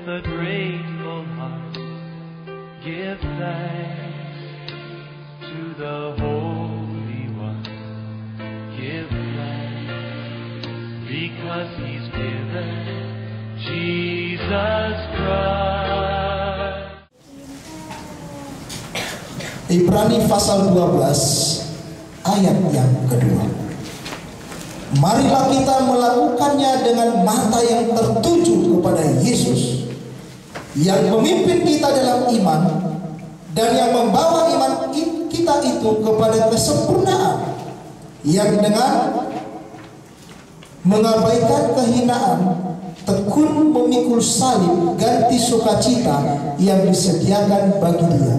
a grateful heart, give thanks to the Holy One. Give thanks because He's given Jesus Christ. Ibrani pasal 12 ayat yang kedua. Marilah kita melakukannya dengan mata yang tertuju kepada Yesus, yang memimpin kita dalam iman dan yang membawa iman kita itu kepada kesempurnaan, yang dengan mengabaikan kehinaan tekun memikul salib ganti sukacita yang disediakan bagi Dia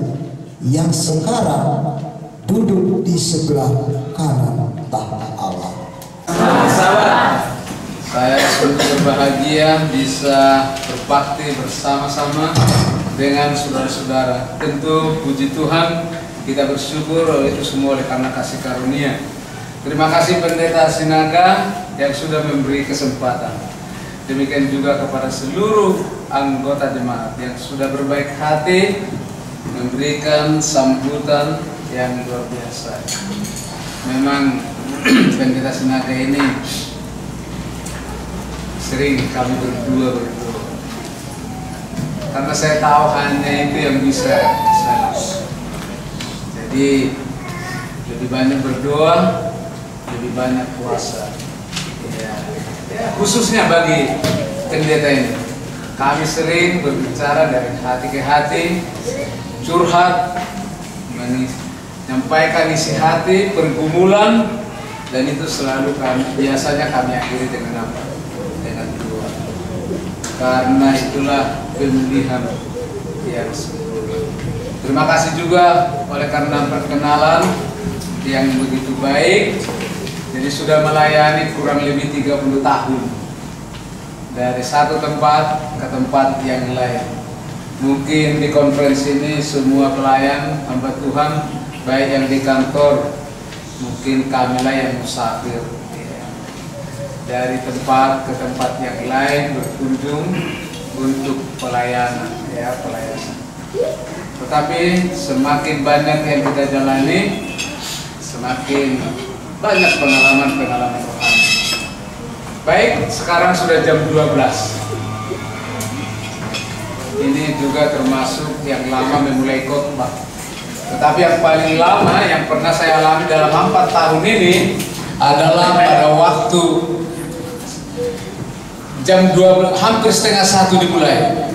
yang sekarang duduk di sebelah kanan tahta Allah. Sahabat, saya sungguh berbahagia bisa berbakti bersama-sama dengan saudara-saudara. Tentu puji Tuhan, kita bersyukur itu semua oleh karena kasih karunia. Terima kasih Pendeta Sinaga yang sudah memberi kesempatan. Demikian juga kepada seluruh anggota jemaat yang sudah berbaik hati memberikan sambutan yang luar biasa. Memang Pendeta Sinaga ini sering kami berdua karena saya tahu hanya itu yang bisa saya lakukan. Jadi lebih banyak berdoa, lebih banyak puasa. Ya, khususnya bagi pendeta ini, kami sering berbicara dari hati ke hati, curhat, menyampaikan isi hati, pergumulan, dan itu selalu biasanya kami akhiri dengan apa? Dengan doa. Karena itulah pemilihan yang sempurna. Terima kasih juga oleh karena perkenalan yang begitu baik. Jadi sudah melayani kurang lebih 30 tahun dari satu tempat ke tempat yang lain. Mungkin di konferensi ini semua pelayan hamba Tuhan, baik yang di kantor, mungkin kamilah yang musafir ya. Dari tempat ke tempat yang lain berkunjung untuk pelayanan ya, pelayanan. Tetapi semakin banyak yang kita jalani, semakin banyak pengalaman-pengalaman rohani. Baik, sekarang sudah jam 12. Ini juga termasuk yang lama memulai khotbah. Tetapi yang paling lama yang pernah saya alami dalam 4 tahun ini adalah pada waktu jam 12, hampir setengah 1 dimulai.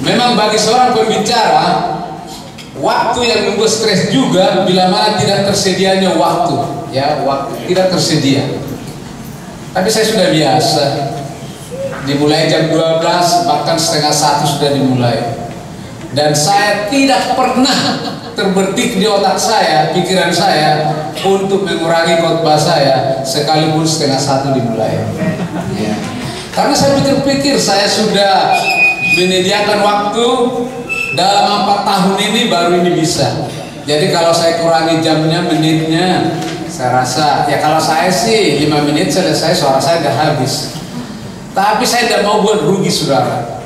Memang bagi seorang pembicara, waktu yang membuat stres juga bila mana tidak tersedianya waktu, ya, waktu tidak tersedia. Tapi saya sudah biasa. Dimulai jam 12, bahkan setengah 1 sudah dimulai. Dan saya tidak pernah terbetik di otak saya, pikiran saya untuk mengurangi khotbah saya sekalipun setengah 1 dimulai. Ya. Karena saya pikir-pikir saya sudah menyediakan waktu dalam 4 tahun ini baru ini bisa. Jadi kalau saya kurangi jamnya, menitnya, saya rasa ya kalau saya sih 5 menit selesai, suara saya udah habis. Tapi saya tidak mau buat rugi saudara.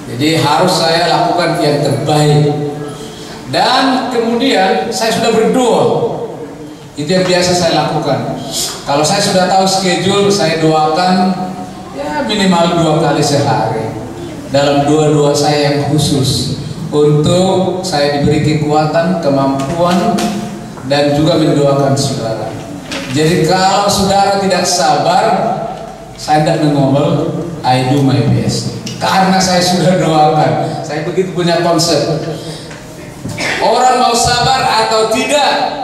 Jadi harus saya lakukan yang terbaik. Dan kemudian saya sudah berdoa. Itu yang biasa saya lakukan. Kalau saya sudah tahu schedule, saya doakan ya minimal 2 kali sehari. Dalam doa-doa saya yang khusus untuk saya diberi kekuatan, kemampuan, dan juga mendoakan saudara. Jadi kalau saudara tidak sabar, saya tidak mengomel, I do my best. Karena saya sudah doakan, saya begitu punya konsep. Orang mau sabar atau tidak,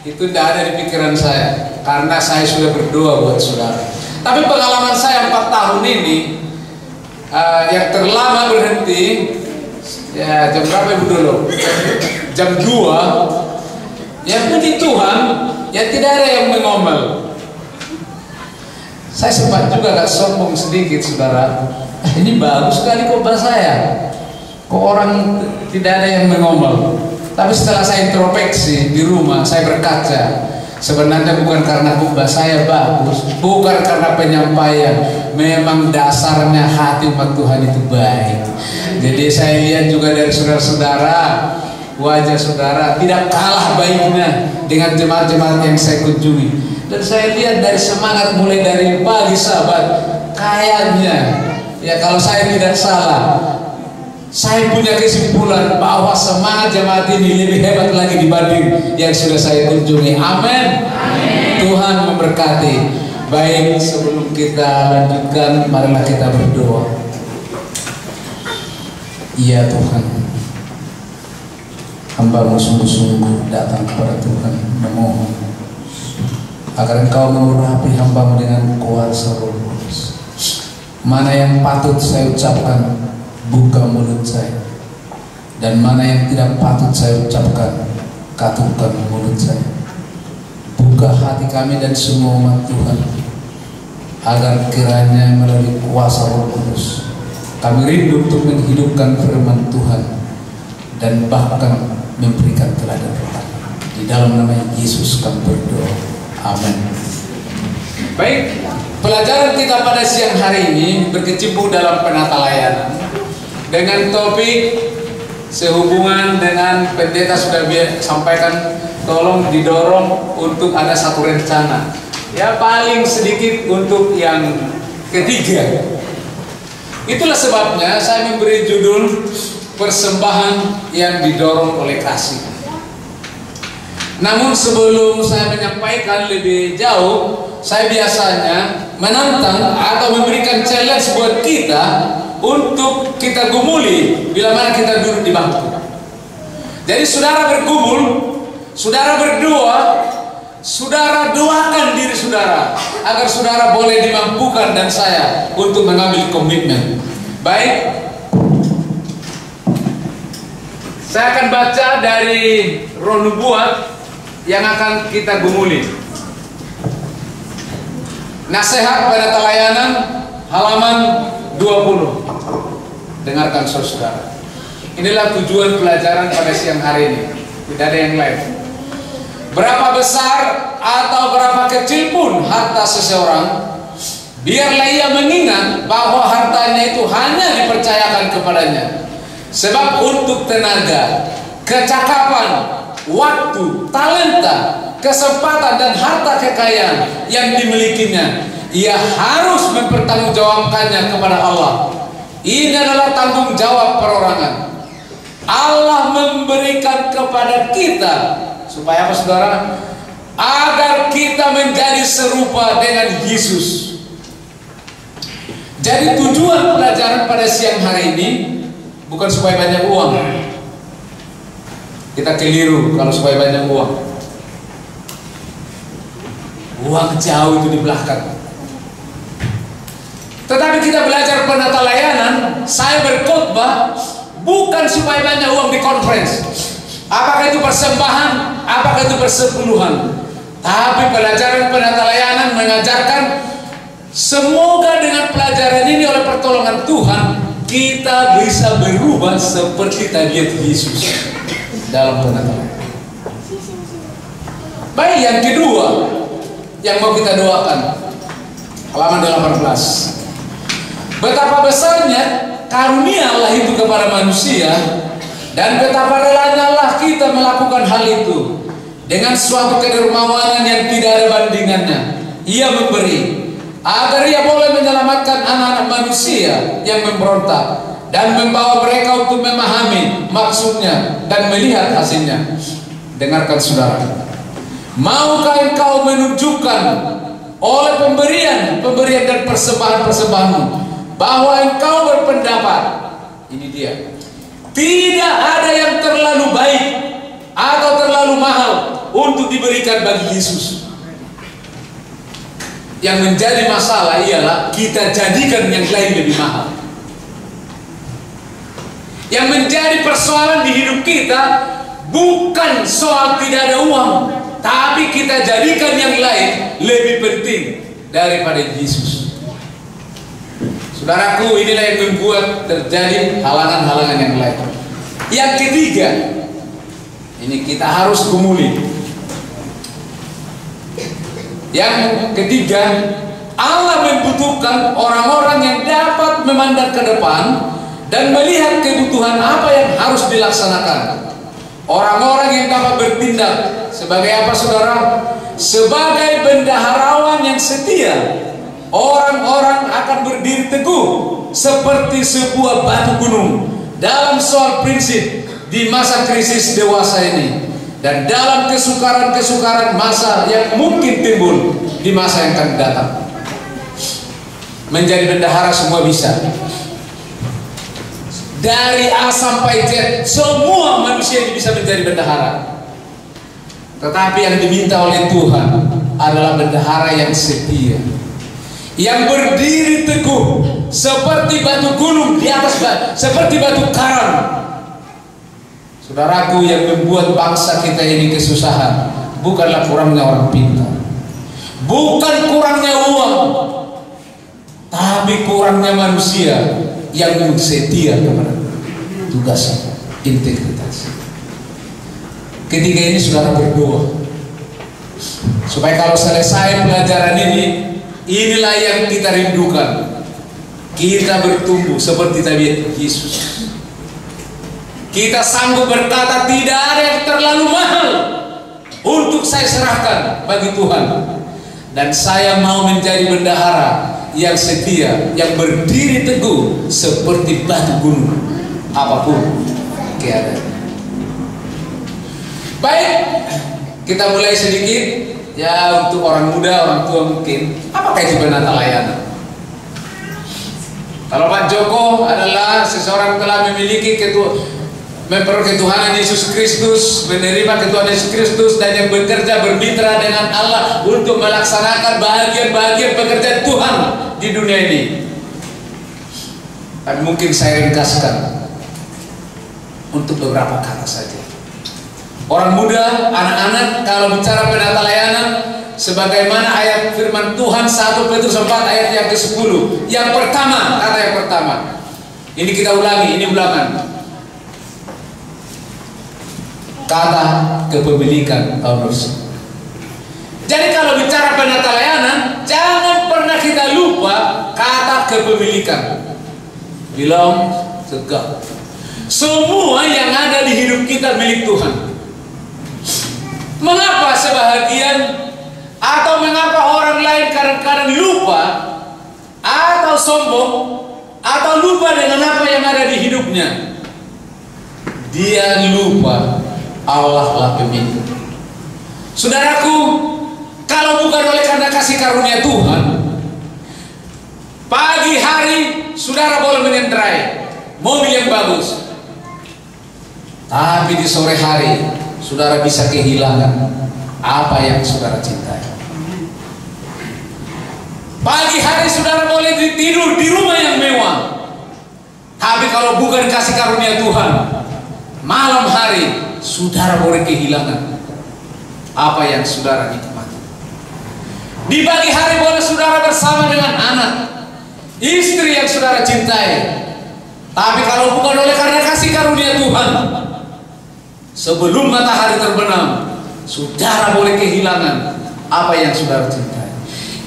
itu tidak ada di pikiran saya. Karena saya sudah berdoa buat saudara. Tapi pengalaman saya 4 tahun ini, yang terlama berhenti, ya jam berapa ibu dulu? Jam 2. Ya puji Tuhan, ya tidak ada yang mengomel. Saya sempat juga agak sombong sedikit saudara. Ini bagus sekali khotbah saya. Kok orang tidak ada yang mengomel. Tapi setelah saya introspeksi di rumah, saya berkaca. Sebenarnya bukan karena khotbah saya bagus, bukan karena penyampaian, memang dasarnya hati umat Tuhan itu baik. Jadi saya lihat juga dari saudara-saudara, wajah saudara tidak kalah baiknya dengan jemaat-jemaat yang saya kunjungi. Dan saya lihat dari semangat mulai dari pagi sahabat, kayaknya ya kalau saya tidak salah, saya punya kesimpulan bahwa semangat jemaat ini lebih hebat lagi dibanding yang sudah saya kunjungi. Amin. Tuhan memberkati. Baik, sebelum kita lanjutkan, marilah kita berdoa. Ya Tuhan, hamba-Mu sungguh-sungguh datang kepada Tuhan memohon agar Engkau mengurapi hamba-Mu dengan kuasa Roh Kudus. Mana yang patut saya ucapkan, buka mulut saya, dan mana yang tidak patut saya ucapkan, katupkan mulut saya. Buka hati kami dan semua umat Tuhan, agar kiranya melalui kuasa Roh Kudus kami rindu untuk menghidupkan firman Tuhan dan bahkan memberikan teladan Tuhan. Di dalam nama Yesus kami berdoa. Amin. Baik, pelajaran kita pada siang hari ini berkecimpung dalam penata layanan dengan topik sehubungan dengan pendeta sudah sampaikan, tolong didorong untuk ada satu rencana. Ya paling sedikit untuk yang ketiga. Itulah sebabnya saya memberi judul persembahan yang didorong oleh kasih. Namun sebelum saya menyampaikan lebih jauh, saya biasanya menantang atau memberikan challenge buat kita untuk kita gumuli bila mana kita duduk di bangku. Jadi saudara bergumul, saudara berdoa, saudara doakan diri saudara agar saudara boleh dimampukan dan saya untuk mengambil komitmen. Baik, saya akan baca dari Roh Nubuat yang akan kita gumuli. Nasihat Pendeta Layanan halaman 20. Dengarkan saudara. Inilah tujuan pelajaran pada siang hari ini. Tidak ada yang lain. Berapa besar atau berapa kecil pun harta seseorang, biarlah ia mengingat bahwa hartanya itu hanya dipercayakan kepadanya. Sebab untuk tenaga, kecakapan, waktu, talenta, kesempatan dan harta kekayaan yang dimilikinya, ia harus mempertanggungjawabkannya kepada Allah. Ini adalah tanggung jawab perorangan. Allah memberikan kepada kita supaya apa saudara? Agar kita menjadi serupa dengan Yesus. Jadi tujuan pelajaran pada siang hari ini bukan supaya banyak uang. Kita keliru kalau supaya banyak uang. Uang jauh itu di belakang. Tetapi kita belajar penata layanan, saya berkhotbah bukan supaya banyak uang di conference. Apakah itu persembahan, apakah itu persepuluhan. Tapi pelajaran penata layanan mengajarkan semoga dengan pelajaran ini oleh pertolongan Tuhan kita bisa berubah seperti tabiat Yesus dalam penata layanan. Baik, yang kedua yang mau kita doakan halaman 18. Betapa besarnya karunia Allah itu kepada manusia dan betapa relanya Allah kita melakukan hal itu dengan suatu kedermawanan yang tidak ada bandingannya. Ia memberi agar ia boleh menyelamatkan anak-anak manusia yang memberontak dan membawa mereka untuk memahami maksudnya dan melihat hasilnya. Dengarkan saudara, maukah engkau menunjukkan oleh pemberian dan persembahan-persembahanmu bahwa engkau berpendapat, ini dia, tidak ada yang terlalu baik atau terlalu mahal untuk diberikan bagi Yesus. Yang menjadi masalah ialah kita jadikan yang lain lebih mahal. Yang menjadi persoalan di hidup kita bukan soal tidak ada uang, tapi kita jadikan yang lain lebih penting daripada Yesus. Saudaraku, inilah yang membuat terjadi halangan-halangan yang lain. Yang ketiga, ini kita harus gumuli. Yang ketiga, Allah membutuhkan orang-orang yang dapat memandang ke depan dan melihat kebutuhan apa yang harus dilaksanakan. Orang-orang yang dapat bertindak sebagai apa, saudara? Sebagai bendaharawan yang setia. Orang-orang akan berdiri teguh seperti sebuah batu gunung dalam soal prinsip di masa krisis dewasa ini, dan dalam kesukaran-kesukaran masa yang mungkin timbul di masa yang akan datang. Menjadi bendahara semua bisa. Dari A sampai Z, semua manusia ini bisa menjadi bendahara. Tetapi yang diminta oleh Tuhan adalah bendahara yang setia, yang berdiri teguh seperti batu gunung di atas seperti batu karang. Saudaraku, yang membuat bangsa kita ini kesusahan bukanlah kurangnya orang pintar, bukan kurangnya uang, tapi kurangnya manusia yang setia kepada tugas, integritas. Ketiga ini saudara berdoa supaya kalau selesai pelajaran ini, inilah yang kita rindukan. Kita bertumbuh seperti tabiat Yesus. Kita sanggup berkata, tidak ada yang terlalu mahal untuk saya serahkan bagi Tuhan. Dan saya mau menjadi bendahara yang setia, yang berdiri teguh seperti batu gunung apapun keadaan. Baik, kita mulai sedikit ya, untuk orang muda, orang tua mungkin. Apakah itu penata layanan? Kalau Pak Joko adalah seseorang telah memiliki memperketuhanan Yesus Kristus, menerima ketuhanan Yesus Kristus, dan yang bekerja bermitra dengan Allah untuk melaksanakan bahagian-bahagian pekerjaan Tuhan di dunia ini. Dan mungkin saya ringkaskan untuk beberapa kata saja. Orang muda, anak-anak, kalau bicara penata layanan, sebagaimana ayat firman Tuhan 1 Petrus 4 ayat yang ke-10. Yang pertama, kata yang pertama. Ini kita ulangi, ini ulangan. Kata kepemilikan ownership. Jadi kalau bicara penata layanan, jangan pernah kita lupa kata kepemilikan. Belong to God. Semua yang ada di hidup kita milik Tuhan. Mengapa sebahagian atau mengapa orang lain kadang-kadang lupa atau sombong atau lupa dengan apa yang ada di hidupnya? Dia lupa Allah lah pemilik. Saudaraku, kalau bukan oleh karena kasih karunia Tuhan, pagi hari saudara boleh mengendarai mobil yang bagus, tapi di sore hari saudara bisa kehilangan apa yang saudara cintai. Pagi hari saudara boleh tidur di rumah yang mewah, tapi kalau bukan kasih karunia Tuhan, malam hari saudara boleh kehilangan apa yang saudara nikmati. Di pagi hari boleh saudara bersama dengan anak, istri yang saudara cintai, tapi kalau bukan oleh karena kasih karunia Tuhan, sebelum matahari terbenam, saudara boleh kehilangan apa yang saudara cintai.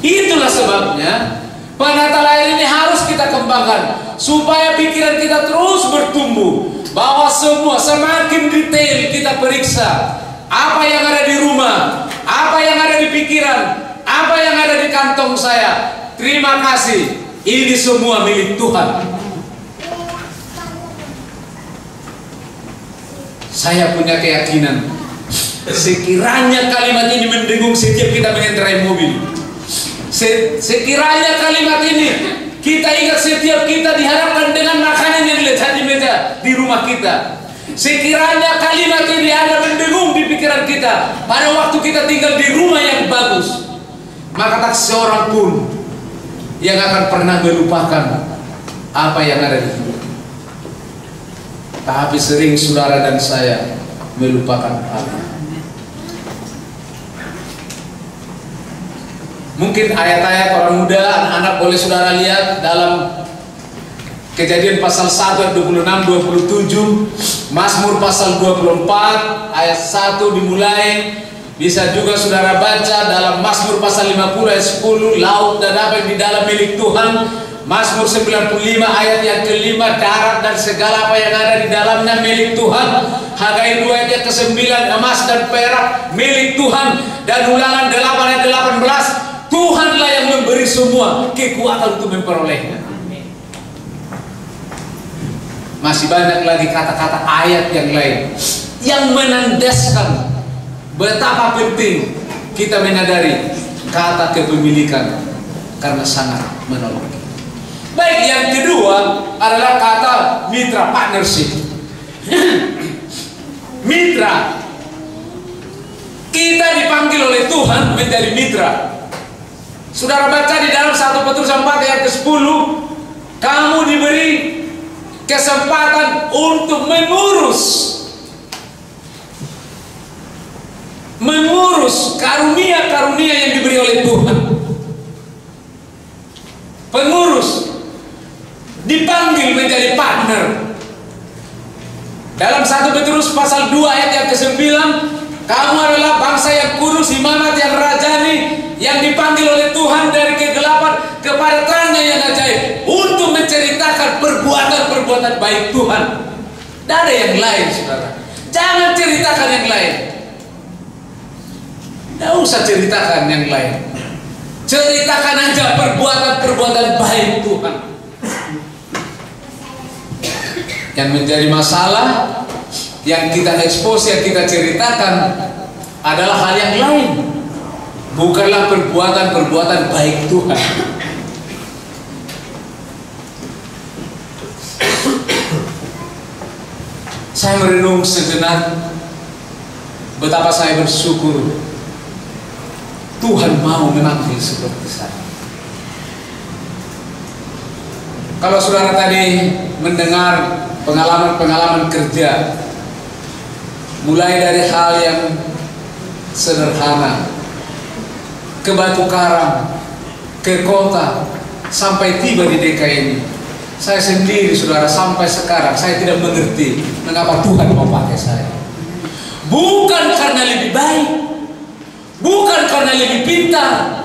Itulah sebabnya penata layanan ini harus kita kembangkan supaya pikiran kita terus bertumbuh, bahwa semua semakin detail kita periksa apa yang ada di rumah, apa yang ada di pikiran, apa yang ada di kantong saya. Terima kasih, ini semua milik Tuhan. Saya punya keyakinan, sekiranya kalimat ini mendengung setiap kita mengendarai mobil, sekiranya kalimat ini kita ingat setiap kita dihadapkan dengan makanan yang letak di meja di rumah kita, sekiranya kalimat ini ada mendengung di pikiran kita pada waktu kita tinggal di rumah yang bagus, maka tak seorang pun yang akan pernah melupakan apa yang ada di hidup. Tapi sering saudara dan saya melupakan Allah. Mungkin ayat-ayat orang muda, anak-anak boleh saudara lihat dalam Kejadian pasal 1 ayat 26-27, Mazmur pasal 24 ayat 1 dimulai, Bisa juga saudara baca dalam Mazmur pasal 50 ayat 10, laut dan apa yang di dalam milik Tuhan. Mazmur 95 ayat yang kelima, darat dan segala apa yang ada di dalamnya milik Tuhan. Hagai 2 ayat yang ke-9, emas dan perak milik Tuhan. Dan Ulangan 8 ayat 18, Tuhanlah yang memberi semua kekuatan untuk memperolehnya. Masih banyak lagi kata-kata ayat yang lain yang menandaskan betapa penting kita menyadari kata kepemilikan, karena sangat menolong. Baik, yang kedua adalah kata mitra, partnership. Mitra, kita dipanggil oleh Tuhan menjadi mitra. Saudara baca di dalam 1 Petrus 4 ayat ke-10, kamu diberi kesempatan untuk mengurus karunia-karunia yang diberi oleh Tuhan. Pengurus dipanggil menjadi partner. Dalam 1 Petrus pasal 2 ayat yang ke-9, kamu adalah bangsa yang kudus, imamat yang rajani, yang dipanggil oleh Tuhan dari kegelapan kepada terangnya yang ajaib, untuk menceritakan perbuatan-perbuatan baik Tuhan. Tidak ada yang lain, saudara. Jangan ceritakan yang lain. Tidak usah ceritakan yang lain. Ceritakan aja perbuatan-perbuatan baik Tuhan. Yang menjadi masalah, yang kita expose, yang kita ceritakan adalah hal yang lain, bukanlah perbuatan-perbuatan baik Tuhan. Saya merenung sejenak, betapa saya bersyukur Tuhan mau memanggil seperti saya. Kalau saudara tadi mendengar pengalaman-pengalaman kerja, mulai dari hal yang sederhana, ke Batu Karang, ke kota, sampai tiba di DKI ini, saya sendiri, saudara, sampai sekarang saya tidak mengerti mengapa Tuhan mau pakai saya. Bukan karena lebih baik, bukan karena lebih pintar,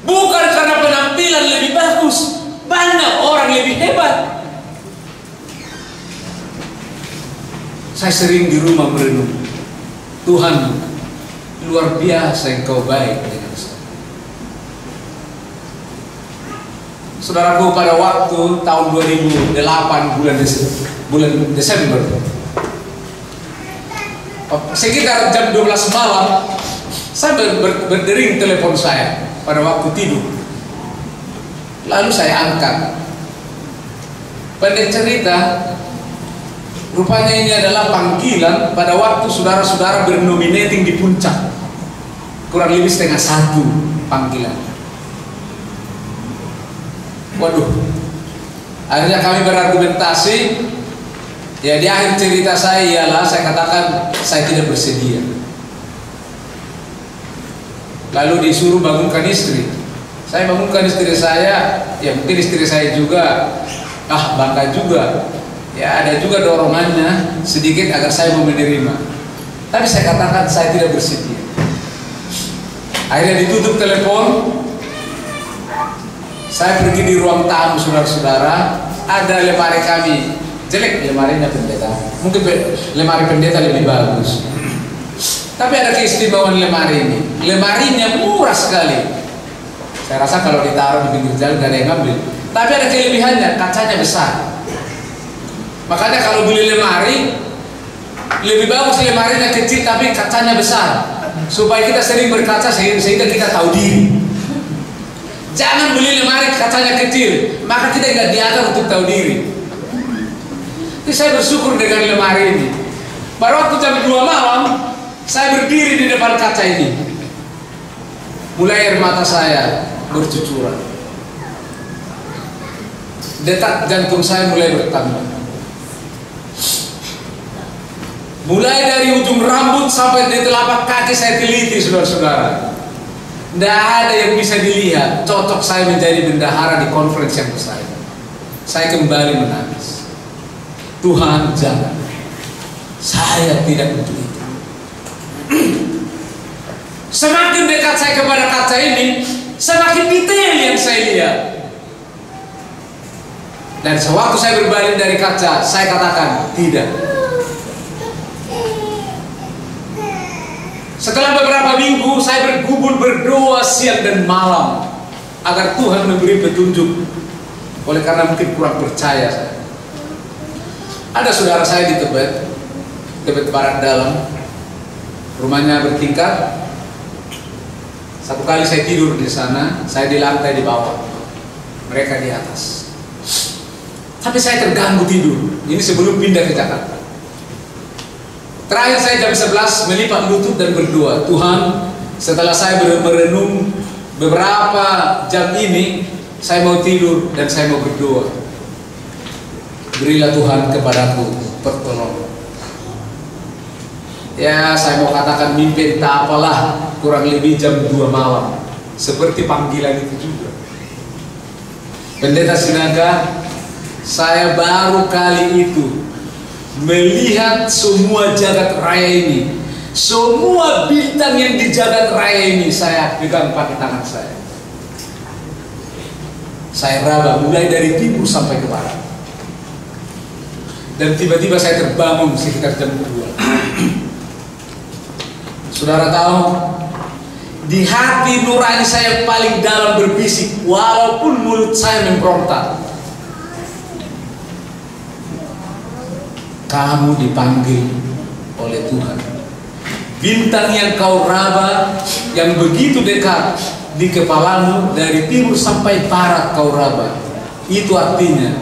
bukan karena penampilan lebih bagus. Banyak orang lebih hebat. Saya sering di rumah merenung, Tuhan, luar biasa Engkau baik dengan saya. Saudaraku, pada waktu tahun 2008 bulan Desember, sekitar jam 12 malam, saya berdering telepon saya pada waktu tidur. Lalu saya angkat. Pendek cerita, rupanya ini adalah panggilan pada waktu saudara-saudara bernominating di puncak. Kurang lebih 12:30 panggilan. Waduh. Akhirnya kami berargumentasi. Ya, di akhir cerita saya ialah saya katakan saya tidak bersedia. Lalu disuruh bangunkan istri. Saya bangunkan istri saya, ya mungkin istri saya juga bangga juga. Ya, ada juga dorongannya sedikit agar saya mau menerima. Tapi saya katakan saya tidak bersedia. Akhirnya ditutup telepon. Saya pergi di ruang tamu, saudara-saudara. Ada lemari kami, jelek lemarinya pendeta. Mungkin lemari pendeta lebih bagus. Tapi ada keistimewaan lemari ini. Lemarinya murah sekali. Saya rasa kalau ditaruh di pinggir jalan gak ada yang ngambil. Tapi ada kelebihannya, kacanya besar. Makanya kalau beli lemari, lebih bagus lemarinya kecil tapi kacanya besar, supaya kita sering berkaca sehingga kita tahu diri. Jangan beli lemari kacanya kecil, maka kita nggak diajar untuk tahu diri. Jadi saya bersyukur dengan lemari ini. Pada waktu jam 2 malam, saya berdiri di depan kaca ini. Mulai air mata saya bercucuran. Detak jantung saya mulai bertambah. Mulai dari ujung rambut sampai di telapak kaki saya teliti, saudara-saudara. Tidak ada yang bisa dilihat. Cocok saya menjadi bendahara di conference yang besar. Saya kembali menangis. Tuhan, jangan. Saya tidak butuh itu. Semakin dekat saya kepada kaca ini, semakin detail yang saya lihat. Dan sewaktu saya berbalik dari kaca, saya katakan tidak. Setelah beberapa minggu, saya bergumul berdoa siang dan malam agar Tuhan memberi petunjuk. Oleh karena mungkin kurang percaya saya. Ada saudara saya di Tebet Barat Dalam, rumahnya bertingkat. Satu kali saya tidur di sana, saya di lantai di bawah, mereka di atas. Tapi saya terganggu tidur. Ini sebelum pindah ke Jakarta. Terakhir saya jam 11 melipat lutut dan berdoa, Tuhan, setelah saya merenung beberapa jam ini, saya mau tidur dan saya mau berdoa. Berilah Tuhan kepadaku pertolongan. Ya, saya mau katakan mimpi entah apalah, kurang lebih jam 2 malam. Seperti panggilan itu juga. Pendeta Sinaga, saya baru kali itu melihat semua jagat raya ini, semua bintang yang di jagat raya ini saya pegang pakai tangan saya. Saya raba mulai dari timur sampai ke barat. Dan tiba-tiba saya terbangun sekitar jam 2. Saudara tahu, di hati nurani saya paling dalam berbisik, walaupun mulut saya memberontak, kamu dipanggil oleh Tuhan. Bintang yang kau raba, yang begitu dekat di kepalamu, dari timur sampai barat kau raba. Itu artinya,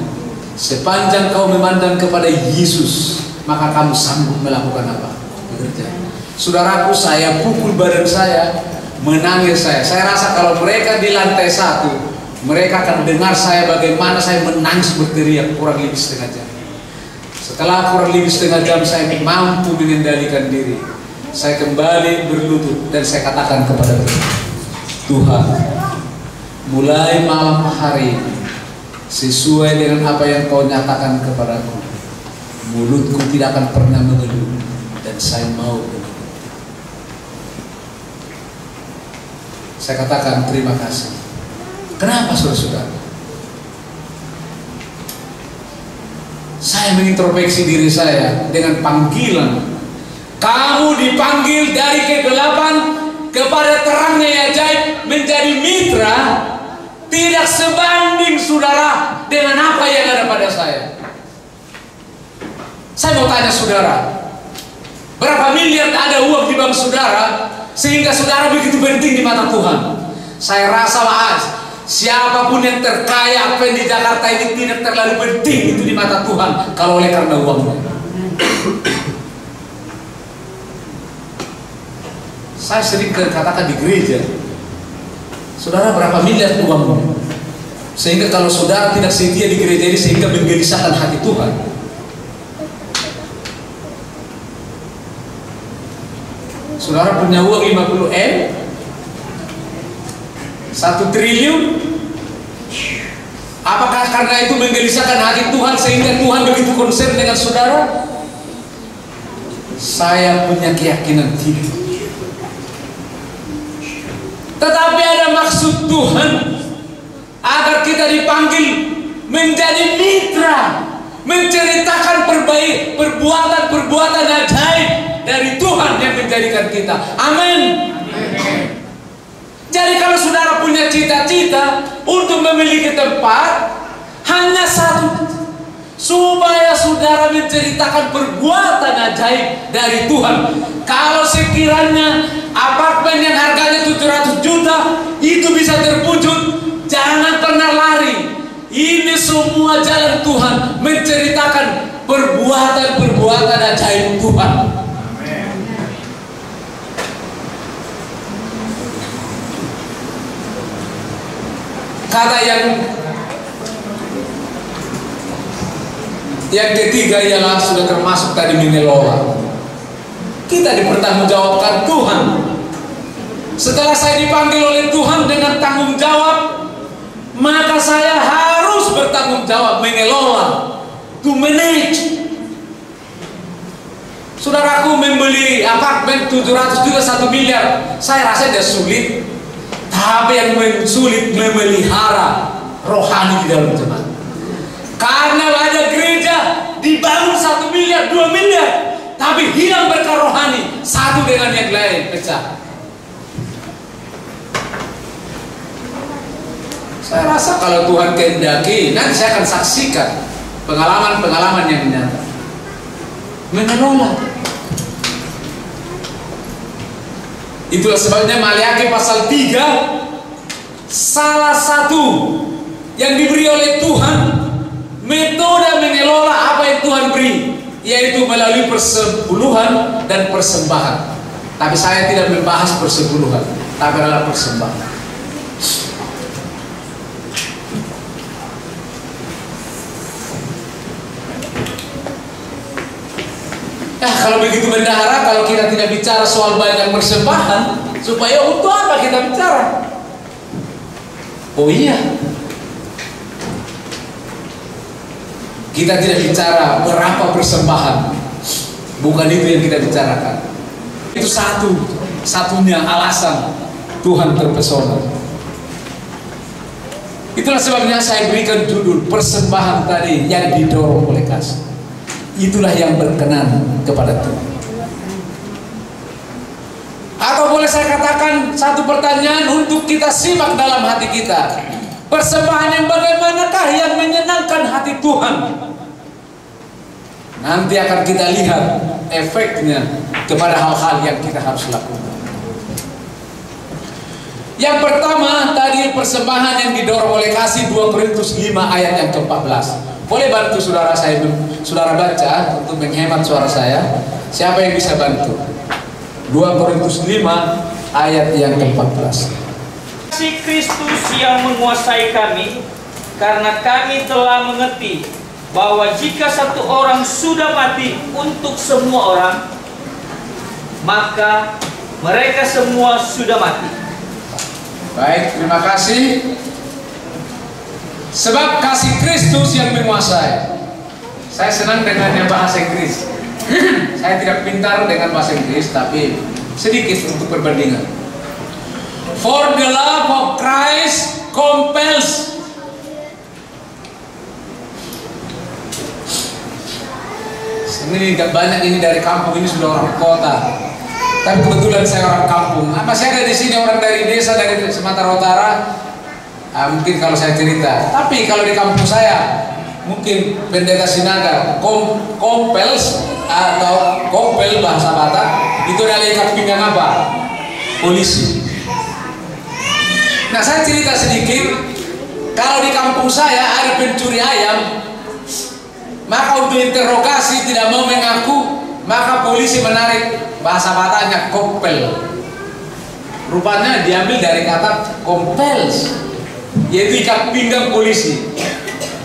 sepanjang kau memandang kepada Yesus, maka kamu sanggup melakukan apa? Bekerja. Saudaraku, saya pukul badan saya, menangis saya. Saya rasa kalau mereka di lantai 1, mereka akan dengar saya bagaimana saya menangis berteriak kurang lebih setengah jam. Setelah kurang lebih setengah jam saya mampu mengendalikan diri. Saya kembali berlutut dan saya katakan kepada Tuhan, mulai malam hari ini, sesuai dengan apa yang kau nyatakan kepadaku, mulutku tidak akan pernah mengeluh dan saya mau mengeluh. Saya katakan terima kasih. Kenapa saudara-saudara? Saya mengintrospeksi diri saya dengan panggilan. Kamu dipanggil dari kegelapan kepada terangnya yang ajaib, menjadi mitra. Tidak sebanding saudara dengan apa yang ada pada saya. Saya mau tanya saudara, berapa miliar ada uang di bank saudara sehingga saudara begitu penting di mata Tuhan? Saya rasa siapapun yang terkaya apa yang di Jakarta ini tidak terlalu penting itu di mata Tuhan kalau oleh karena uangnya. Saya sering katakan di gereja, saudara berapa miliar uangmu? Sehingga kalau saudara tidak setia di gereja ini sehingga menggelisahkan hati Tuhan. Saudara punya uang 50 M, 1 triliun. Apakah karena itu menggelisahkan hati Tuhan sehingga Tuhan begitu konsen dengan saudara? Saya punya keyakinan tidak. Tetapi ada maksud Tuhan agar kita dipanggil menjadi mitra, menceritakan perbuatan-perbuatan ajaib dari Tuhan yang menjadikan kita. Amin. Jadi kalau saudara punya cita-cita untuk memiliki tempat, hanya satu, supaya saudara menceritakan perbuatan ajaib dari Tuhan. Kalau sekiranya apartemen yang harganya 700 juta itu bisa terwujud, jangan pernah lari. Ini semua jalan Tuhan menceritakan perbuatan-perbuatan ajaib Tuhan. Kata yang ketiga ialah sudah termasuk tadi mengelola. Kita dipertanggungjawabkan Tuhan. Setelah saya dipanggil oleh Tuhan dengan tanggung jawab, maka saya harus bertanggung jawab mengelola, to manage. Saudaraku, membeli apartemen 700 juta 1 miliar, saya rasa tidak sulit. Tapi yang sulit memelihara rohani di dalam jemaat. Karena ada gereja dibangun 1 miliar, 2 miliar, tapi hilang berkah rohani, satu dengan yang lain pecah. Saya rasa kalau Tuhan kehendaki, nanti saya akan saksikan pengalaman-pengalaman yang nyata. Mengelola. Itulah sebabnya Maliaki pasal 3, salah satu yang diberi oleh Tuhan, metode mengelola apa yang Tuhan beri, yaitu melalui persepuluhan dan persembahan. Tapi saya tidak membahas persepuluhan, tapi adalah persembahan. Kalau begitu bendahara, kalau kita tidak bicara soal banyak persembahan, supaya untuk apa kita bicara? Oh iya, kita tidak bicara berapa persembahan, bukan itu yang kita bicarakan. Itu satunya alasan Tuhan terpesona. Itulah sebabnya saya berikan judul persembahan tadi yang didorong oleh kasih. Itulah yang berkenan kepada Tuhan. Atau boleh saya katakan satu pertanyaan untuk kita simak dalam hati kita. Persembahan yang bagaimanakah yang menyenangkan hati Tuhan? Nanti akan kita lihat efeknya kepada hal-hal yang kita harus lakukan. Yang pertama tadi persembahan yang didorong oleh kasih, 2 Korintus 5 ayat yang ke-14. Boleh bantu saudara baca untuk menghemat suara saya. Siapa yang bisa bantu? 2 Korintus 5 ayat yang ke-14. Kasih Kristus yang menguasai kami, karena kami telah mengerti bahwa jika satu orang sudah mati untuk semua orang, maka mereka semua sudah mati. Baik, terima kasih. Sebab kasih Kristus yang menguasai. Saya senang dengan yang bahasa Inggris. Saya tidak pintar dengan bahasa Inggris, tapi sedikit untuk perbandingan. For the love of Christ compels. Ini gak banyak ini dari kampung, ini sudah orang kota. Tapi kebetulan saya orang kampung. Masih ada di sini orang dari desa, dari Sumatera Utara. Mungkin kalau saya cerita, tapi kalau di kampung saya mungkin pendeta Sinaga kompels atau kompel bahasa Batak itu adalah ikat pinggang apa? Polisi. Nah, saya cerita sedikit. Kalau di kampung saya ada pencuri ayam, maka untuk interogasi tidak mau mengaku, maka polisi menarik bahasa Bataknya kompel. Rupanya diambil dari kata kompels, yaitu ikat pinggang polisi.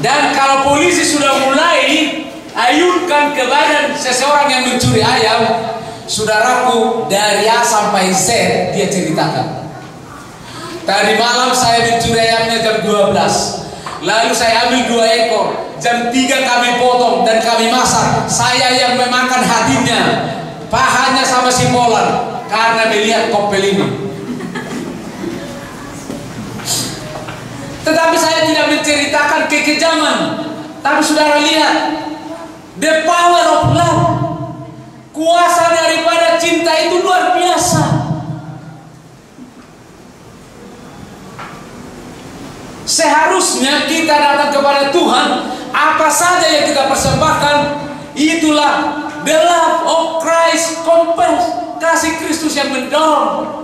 Dan kalau polisi sudah mulai ayunkan ke badan seseorang yang mencuri ayam, saudaraku, dari A sampai Z dia ceritakan. Tadi malam saya mencuri ayamnya jam 12, lalu saya ambil 2 ekor, jam 3 kami potong dan kami masak. Saya yang memakan hatinya, pahanya sama si Polan, karena melihat kopel ini. Tetapi saya tidak menceritakan kekejaman. Tapi saudara lihat, the power of love, kuasa daripada cinta itu luar biasa. Seharusnya kita datang kepada Tuhan, apa saja yang kita persembahkan, itulah the love of Christ compels, kasih Kristus yang mendorong.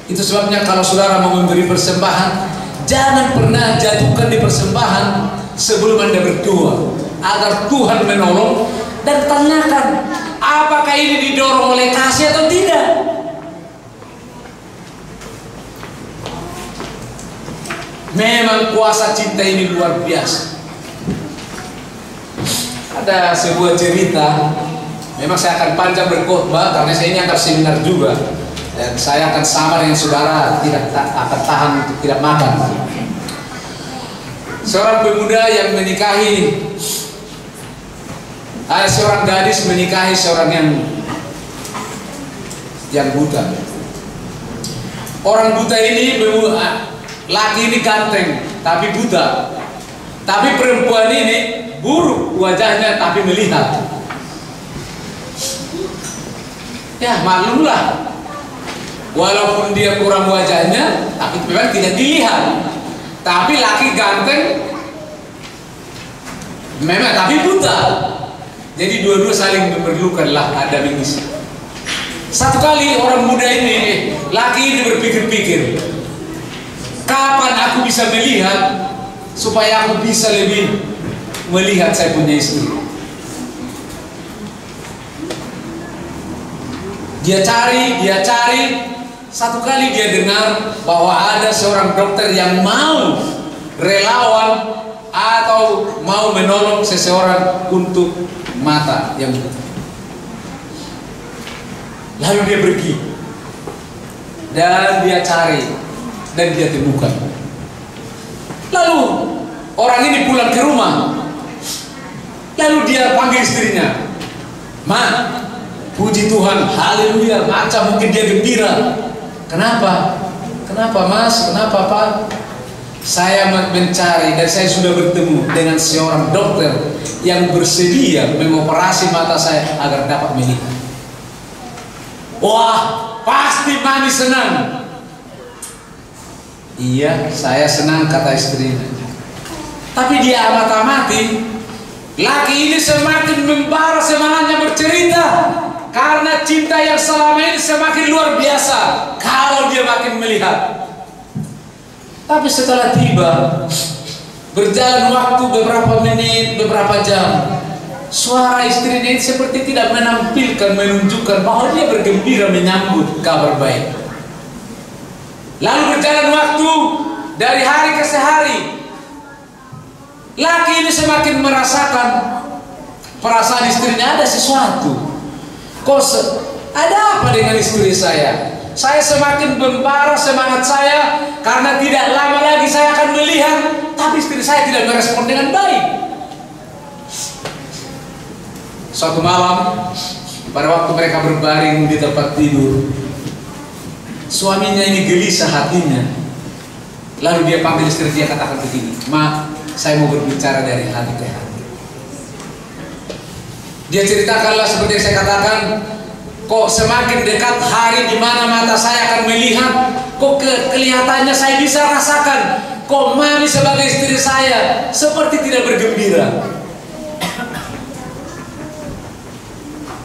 Itu sebabnya kalau saudara mau memberi persembahan, jangan pernah jatuhkan di persembahan sebelum Anda berdoa agar Tuhan menolong, dan tanyakan apakah ini didorong oleh kasih atau tidak. Memang kuasa cinta ini luar biasa. Ada sebuah cerita, memang saya akan panjang berkhotbah karena saya ini akan seminar juga. Dan saya akan sama dengan saudara, tidak akan tahan untuk tidak makan. Seorang pemuda yang menikahi Ada seorang gadis menikahi seorang yang buta. Orang buta ini, laki ini ganteng tapi buta. Tapi perempuan ini buruk wajahnya tapi melihat. Ya maklumlah, walaupun dia kurang wajahnya tapi memang tidak dilihat. Tapi laki ganteng memang tapi buta. Jadi dua-dua saling memerlukan lah, ada mengisi. Satu kali orang muda ini, laki ini berpikir-pikir, kapan aku bisa melihat supaya aku bisa lebih melihat saya punya istri. Dia cari. Satu kali dia dengar bahwa ada seorang dokter yang mau relawan atau mau menolong seseorang untuk mata yang buta. Lalu dia pergi dan dia cari dan dia temukan. Lalu orang ini pulang ke rumah. Lalu dia panggil istrinya, "Ma, puji Tuhan, haleluya." Macam mungkin dia gembira. Kenapa? Kenapa Mas? Kenapa Pak? Saya mencari dan saya sudah bertemu dengan seorang dokter yang bersedia mengoperasi mata saya agar dapat melihat. Wah, pasti Mami senang. Iya, saya senang, kata istrinya. Tapi dia amati, laki ini semakin membara semangatnya bercerita karena cinta yang selama ini semakin luar biasa kalau dia makin melihat. Tapi setelah tiba, berjalan waktu beberapa menit, beberapa jam, suara istrinya ini seperti tidak menampilkan, menunjukkan bahwa dia bergembira menyambut kabar baik. Lalu berjalan waktu dari hari ke hari, laki ini semakin merasakan perasaan istrinya ada sesuatu. Kok ada apa dengan istri saya? Saya semakin membara semangat saya karena tidak lama lagi saya akan melihat, tapi istri saya tidak merespon dengan baik. Suatu malam, pada waktu mereka berbaring di tempat tidur, suaminya ini gelisah hatinya. Lalu dia panggil istri, dia katakan begini, "Ma, saya mau berbicara dari hati ke hati." Dia ceritakanlah seperti yang saya katakan, kok semakin dekat hari di mana mata saya akan melihat, kok kelihatannya saya bisa rasakan, kok Mami sebagai istri saya seperti tidak bergembira.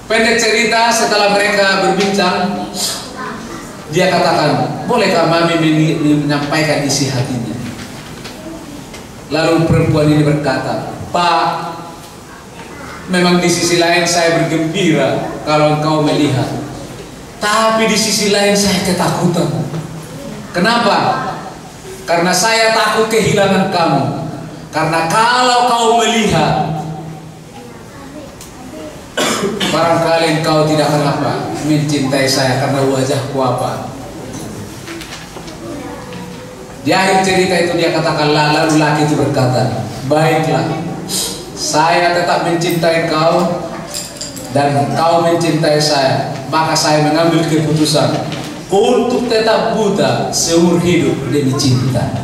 Pendek cerita, setelah mereka berbincang, dia katakan, "Bolehkah Mami menyampaikan isi hatinya?" Lalu perempuan ini berkata, "Pak, memang di sisi lain saya bergembira kalau engkau melihat, tapi di sisi lain saya ketakutan. Kenapa? Karena saya takut kehilangan kamu. Karena kalau kau melihat, barangkali engkau tidak akan apa mencintai saya karena wajahku apa." Di akhir cerita itu dia katakan, lalu laki itu berkata, "Baiklah, saya tetap mencintai kau dan kau mencintai saya, maka saya mengambil keputusan untuk tetap buta seumur hidup demi cinta."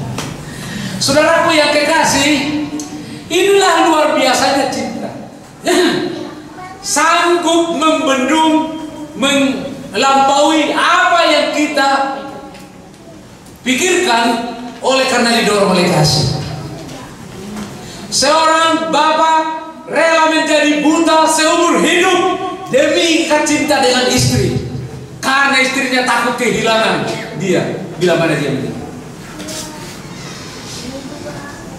Saudaraku yang kekasih, inilah luar biasanya cinta. Sanggup membendung, melampaui apa yang kita pikirkan oleh karena didorong oleh kasih. Seorang bapak rela menjadi buta seumur hidup demi ikat cinta dengan istri, karena istrinya takut kehilangan dia bila mana dia meninggal.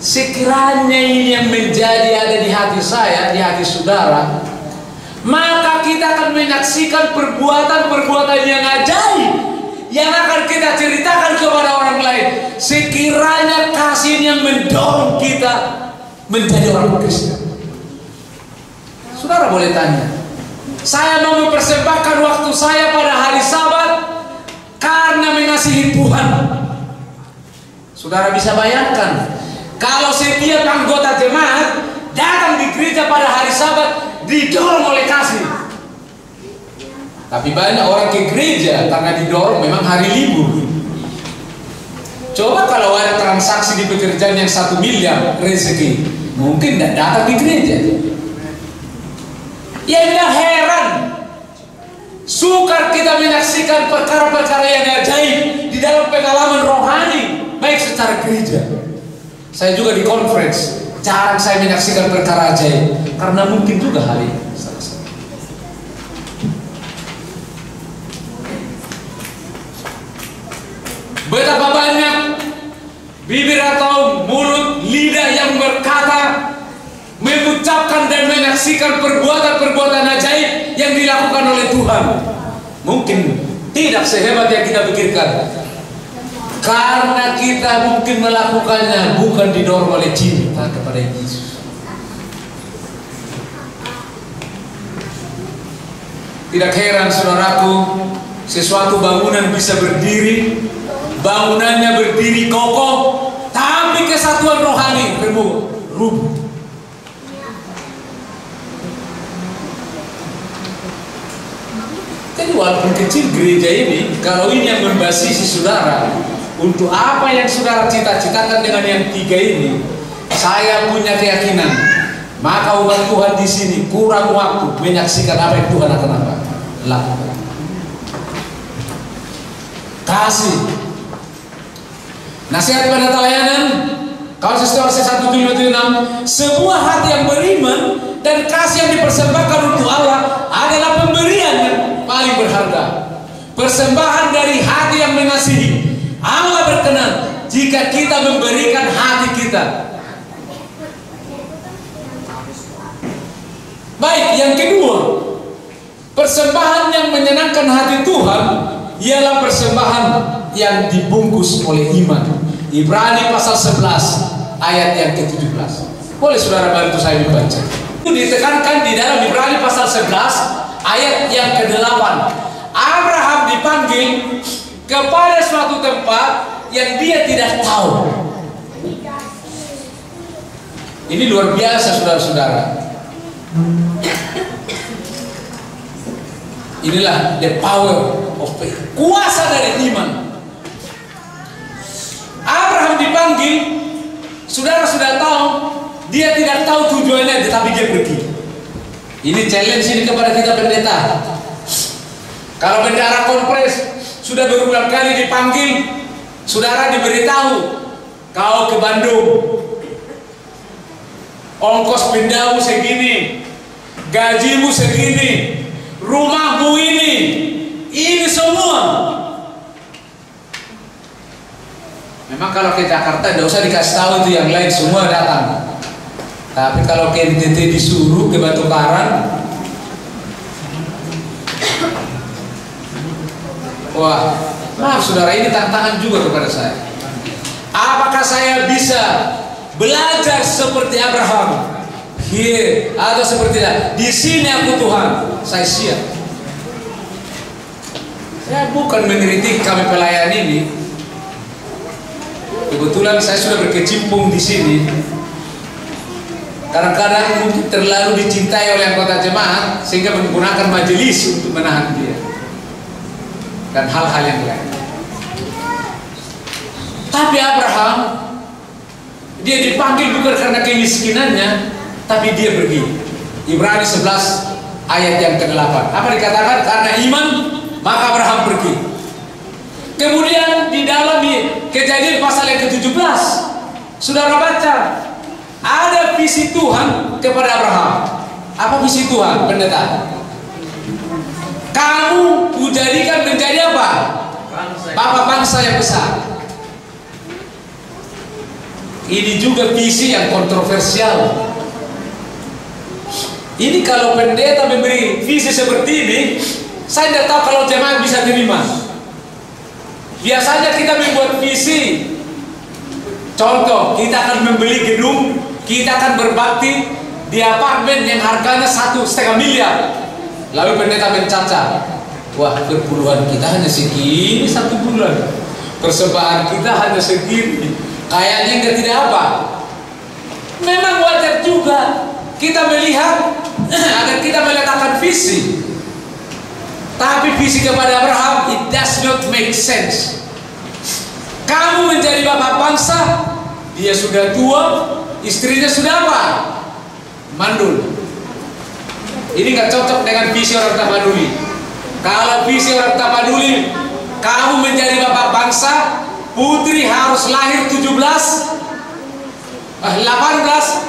Sekiranya ini yang menjadi ada di hati saya, di hati saudara, maka kita akan menyaksikan perbuatan-perbuatan yang ajaib yang akan kita ceritakan kepada orang lain. Sekiranya kasih yang mendorong kita menjadi orang Kristen. Saudara boleh tanya, saya mau mempersembahkan waktu saya pada hari Sabat karena mengasihi Tuhan. Saudara bisa bayangkan, kalau setiap anggota jemaat datang di gereja pada hari Sabat didorong oleh kasih. Tapi banyak orang ke gereja karena didorong, memang hari libur. Coba kalau ada transaksi di pekerjaan yang 1 miliar rezeki, mungkin tidak datang di gereja. Ya tidak heran, sukar kita menyaksikan perkara-perkara yang ajaib di dalam pengalaman rohani, baik secara gereja. Saya juga di conference, jarang saya menyaksikan perkara ajaib, karena mungkin juga hal ini. Betapa banyak bibir atau mulut, lidah yang berkata, mengucapkan dan menyaksikan perbuatan-perbuatan ajaib yang dilakukan oleh Tuhan. Mungkin tidak sehebat yang kita pikirkan, karena kita mungkin melakukannya bukan didorong oleh cinta kepada Yesus. Tidak heran saudaraku, sesuatu bangunan bisa berdiri, bangunannya berdiri kokoh, tapi kesatuan rohani rubuh. Jadi walaupun kecil gereja ini, kalau ini yang membasisi saudara, untuk apa yang saudara cita-citakan dengan yang 3 ini, saya punya keyakinan, maka umat Tuhan di sini kurang waktu menyaksikan apa yang Tuhan akan lakukan. Kasih. Nasihat pada pelayanan, kalau sesuai 1 Timotius 6, sebuah hati yang beriman dan kasih yang dipersembahkan untuk Allah adalah pemberian yang paling berharga. Persembahan dari hati yang mengasihi. Allah berkenan jika kita memberikan hati kita. Baik, yang kedua, persembahan yang menyenangkan hati Tuhan ialah persembahan yang dibungkus oleh iman. Ibrani pasal 11 ayat yang ke-17. Boleh saudara bantu saya membaca? Itu ditekankan di dalam Ibrani pasal 11 ayat yang ke-8. Abraham dipanggil kepada suatu tempat yang dia tidak tahu. Ini luar biasa saudara-saudara. Inilah the power of faith. Kuasa dari iman. Abraham dipanggil, saudara sudah tahu, dia tidak tahu tujuannya, tetapi dia pergi. Ini challenge ini kepada kita pendeta. Kalau bendahara konferensi sudah berulang kali dipanggil, saudara diberitahu, kau ke Bandung, ongkos pindamu segini, gajimu segini, rumahmu ini semua. Memang kalau ke Jakarta tidak usah dikasih tahu, itu yang lain semua datang. Tapi kalau ke NTT disuruh ke Batu Karang, wah, maaf saudara, ini tantangan juga kepada saya. Apakah saya bisa belajar seperti Abraham? Here, atau seperti that. Di sini aku Tuhan, saya siap. Saya bukan mengkritik kami pelayan ini. Kebetulan saya sudah berkecimpung di sini. Kadang-kadang mungkin terlalu dicintai oleh anggota jemaat sehingga menggunakan majelis untuk menahan dia dan hal-hal yang lain. Tapi Abraham, dia dipanggil bukan karena kemiskinannya, tapi dia pergi. Ibrani 11 ayat yang ke-8. Apa dikatakan? Karena iman maka Abraham pergi. Kemudian di dalam Kejadian pasal yang ke-17, saudara baca, ada visi Tuhan kepada Abraham. Apa visi Tuhan, pendeta? Kamu kujadikan menjadi apa? Bapak bangsa yang besar. Ini juga visi yang kontroversial. Ini kalau pendeta memberi visi seperti ini, saya tidak tahu kalau jemaat bisa terima. Biasanya kita membuat visi. Contoh, kita akan membeli gedung, kita akan berbakti di apartemen yang harganya 1,5 miliar. Lalu pendeta mencacat, wah perpuluhan kita hanya segini 1 bulan, persembahan kita hanya segini, kayaknya tidak apa. Memang wajar juga kita melihat agar kita meletakkan visi. Tapi visi kepada Abraham, it does not make sense. Kamu menjadi bapak bangsa, dia sudah tua, istrinya sudah apa? Mandul. Ini nggak cocok dengan visi orang Tapanuli. Kalau visi orang Tapanuli, kamu menjadi bapak bangsa, putri harus lahir 18,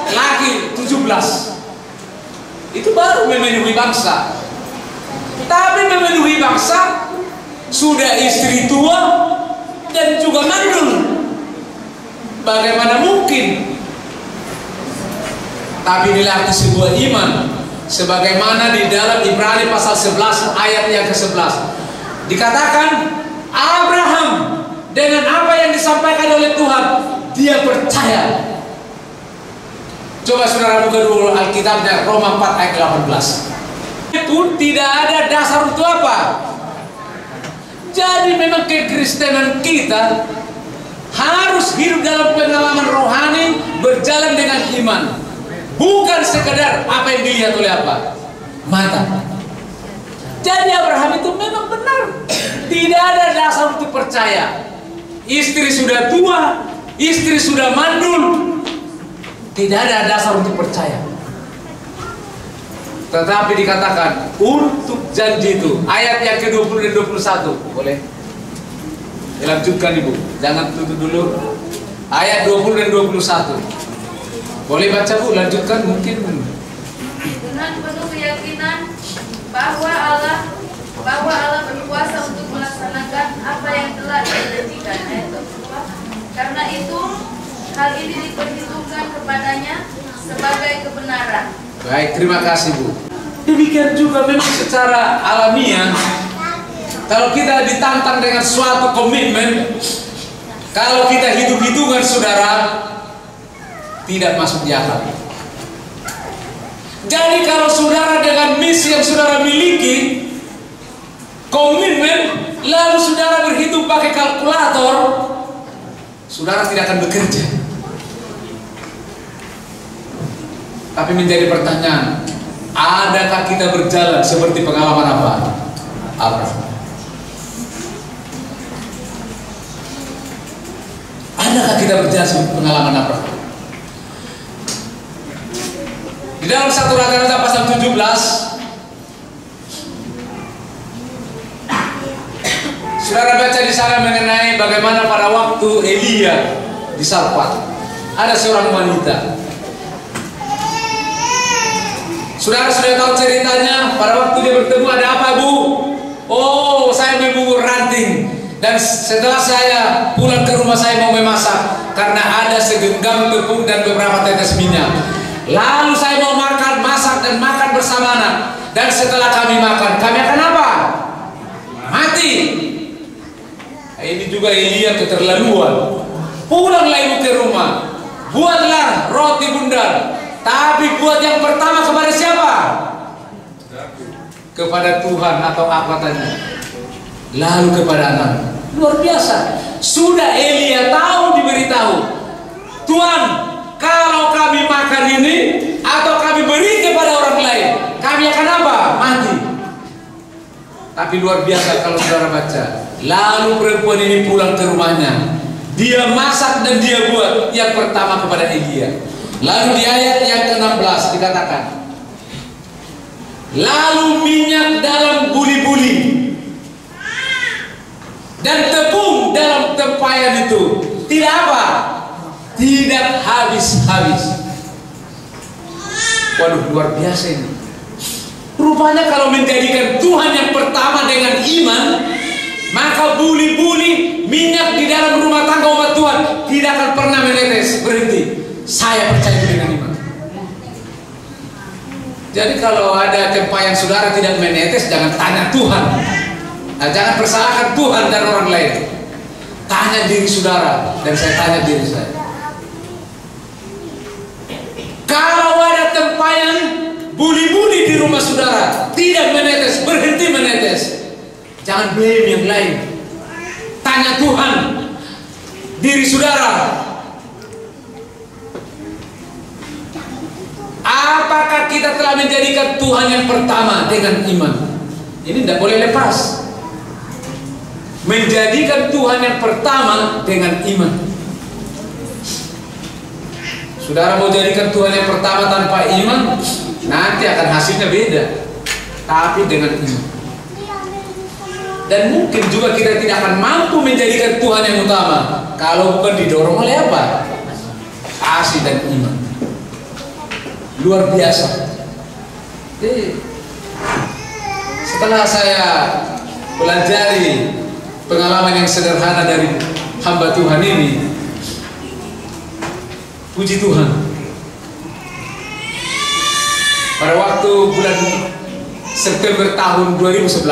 laki 17. Itu baru memenuhi bangsa. Tapi memenuhi bangsa, sudah istri tua dan juga mandul. Bagaimana mungkin? Tapi inilah sebuah iman. Sebagaimana di dalam Ibrani pasal 11 ayat yang ke-11 dikatakan, Abraham dengan apa yang disampaikan oleh Tuhan, dia percaya. Coba saudara buka dulu Alkitabnya, Roma 4 ayat 18. Itu tidak ada dasar untuk apa? Jadi memang kekristenan kita harus hidup dalam pengalaman rohani, berjalan dengan iman. Bukan sekedar apa yang dilihat oleh apa? Mata. Jadi Abraham itu memang benar. Tidak ada dasar untuk percaya. Istri sudah tua, istri sudah mandul. Tidak ada dasar untuk percaya. Tetapi dikatakan untuk janji itu, ayat yang ke-20 dan 21. Boleh? Dilanjutkan Ibu, jangan tutup dulu. Ayat 20 dan 21. Boleh baca Bu, lanjutkan mungkin. Dengan penuh keyakinan bahwa Allah berkuasa untuk melaksanakan apa yang telah dijanjikan. Ayat 22. Karena itu hal ini diperhitungkan kepadanya sebagai kebenaran. Baik, terima kasih Bu. Demikian juga memang secara alamiah, kalau kita ditantang dengan suatu komitmen, kalau kita hitung-hitungan saudara, tidak masuk di akal. Jadi kalau saudara dengan misi yang saudara miliki, komitmen, lalu saudara berhitung pakai kalkulator, saudara tidak akan bekerja. Tapi menjadi pertanyaan, adakah kita berjalan seperti pengalaman apa? Abraham. Adakah kita berjalan seperti pengalaman Abraham? Di dalam 1 Raja-Raja pasal 17, saudara baca di sana mengenai bagaimana pada waktu Elia di Sarfat ada seorang wanita. Saudara sudah tahu ceritanya, pada waktu dia bertemu ada apa Bu? Oh, saya membubur ranting. Dan setelah saya pulang ke rumah saya mau memasak, karena ada segenggam tepung dan beberapa tetes minyak. Lalu saya mau makan, masak dan makan bersama anak. Dan setelah kami makan, kami akan apa? Mati. Nah, ini juga Elia keterlaluan. Pulanglah ibu ke rumah, buatlah roti bundar. Tapi buat yang pertama kepada siapa? Kepada Tuhan atau apa tadi? Lalu kepada anak. Luar biasa. Sudah Elia tahu, diberitahu, Tuhan, kalau kami makan ini atau kami beri kepada orang lain, kami akan apa? Mati. Tapi luar biasa kalau saudara baca. Lalu perempuan ini pulang ke rumahnya. Dia masak dan dia buat yang pertama kepada Elia. Lalu di ayat yang ke-16 dikatakan, lalu minyak dalam buli-buli dan tepung dalam tempayan itu tidak apa? Tidak habis-habis. Waduh, luar biasa ini. Rupanya kalau menjadikan Tuhan yang pertama dengan iman, maka buli-buli minyak di dalam rumah tangga umat Tuhan tidak akan pernah menetes, berhenti. Saya percaya dengan iman. Jadi kalau ada tempayan saudara tidak menetes, jangan tanya Tuhan. Nah, jangan persalahkan Tuhan dan orang lain. Tanya diri saudara, dan saya tanya diri saya. Kalau ada tempayan buli-buli di rumah saudara tidak menetes, berhenti menetes, jangan blame yang lain. Tanya Tuhan, diri saudara. Apakah kita telah menjadikan Tuhan yang pertama dengan iman. Ini tidak boleh lepas. Menjadikan Tuhan yang pertama dengan iman. Saudara mau jadikan Tuhan yang pertama tanpa iman, nanti akan hasilnya beda. Tapi dengan iman. Dan mungkin juga kita tidak akan mampu menjadikan Tuhan yang utama kalau bukan didorong oleh apa? Kasih dan iman. Luar biasa. Jadi, setelah saya pelajari pengalaman yang sederhana dari hamba Tuhan ini, puji Tuhan, pada waktu bulan September tahun 2011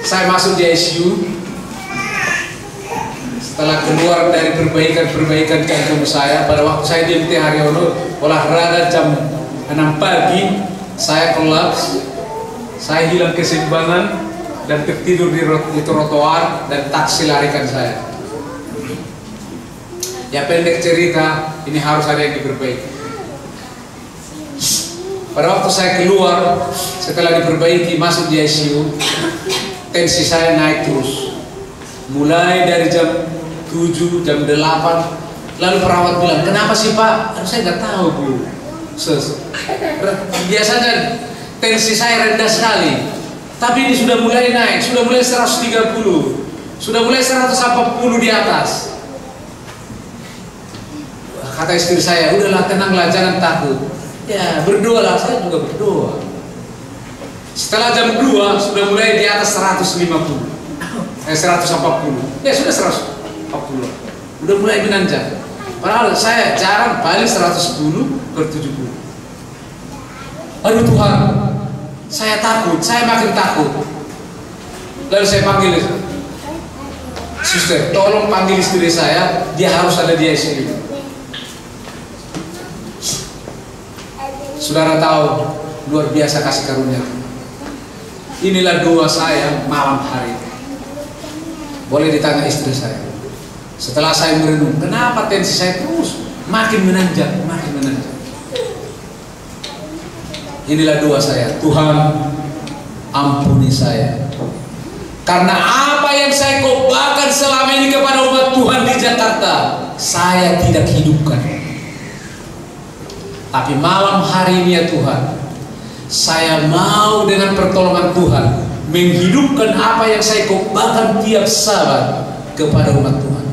saya masuk di ICU. Setelah keluar dari perbaikan jantung saya, pada waktu saya di MT Haryono olahraga jam 6 pagi, saya kolaps, saya hilang keseimbangan dan tertidur di trotoar dan taksi larikan saya. Ya pendek cerita, ini harus ada yang diperbaiki. Pada waktu saya keluar, setelah diperbaiki masuk di ICU, tensi saya naik terus. Mulai dari jam 7, jam 8, lalu perawat bilang, kenapa sih Pak? Saya nggak tahu Bu. Biasanya tensi saya rendah sekali, tapi ini sudah mulai naik, sudah mulai 130, sudah mulai 140 di atas. Kata istri saya, udahlah tenanglah, jangan takut. Ya berdoalah, saya juga berdoa. Setelah jam 2 sudah mulai di atas 150, 140. Ya sudah 140. Udah mulai menanjak. Padahal saya jarang balik 110/70. Aduh Tuhan, saya takut, saya makin takut. Lalu saya panggil suster, tolong panggil istri saya, dia harus ada di ICU. Saudara tahu, luar biasa kasih karunia. Inilah doa saya malam hari. Boleh ditanya istri saya. Setelah saya merenung, kenapa tensi saya terus makin menanjak, makin menanjak. Inilah doa saya, Tuhan ampuni saya. Karena apa yang saya khotbahkan selama ini kepada umat Tuhan di Jakarta, saya tidak hidupkan. Tapi malam hari ini ya Tuhan, saya mau dengan pertolongan Tuhan menghidupkan apa yang saya khotbahkan tiap Sabat kepada umat Tuhan.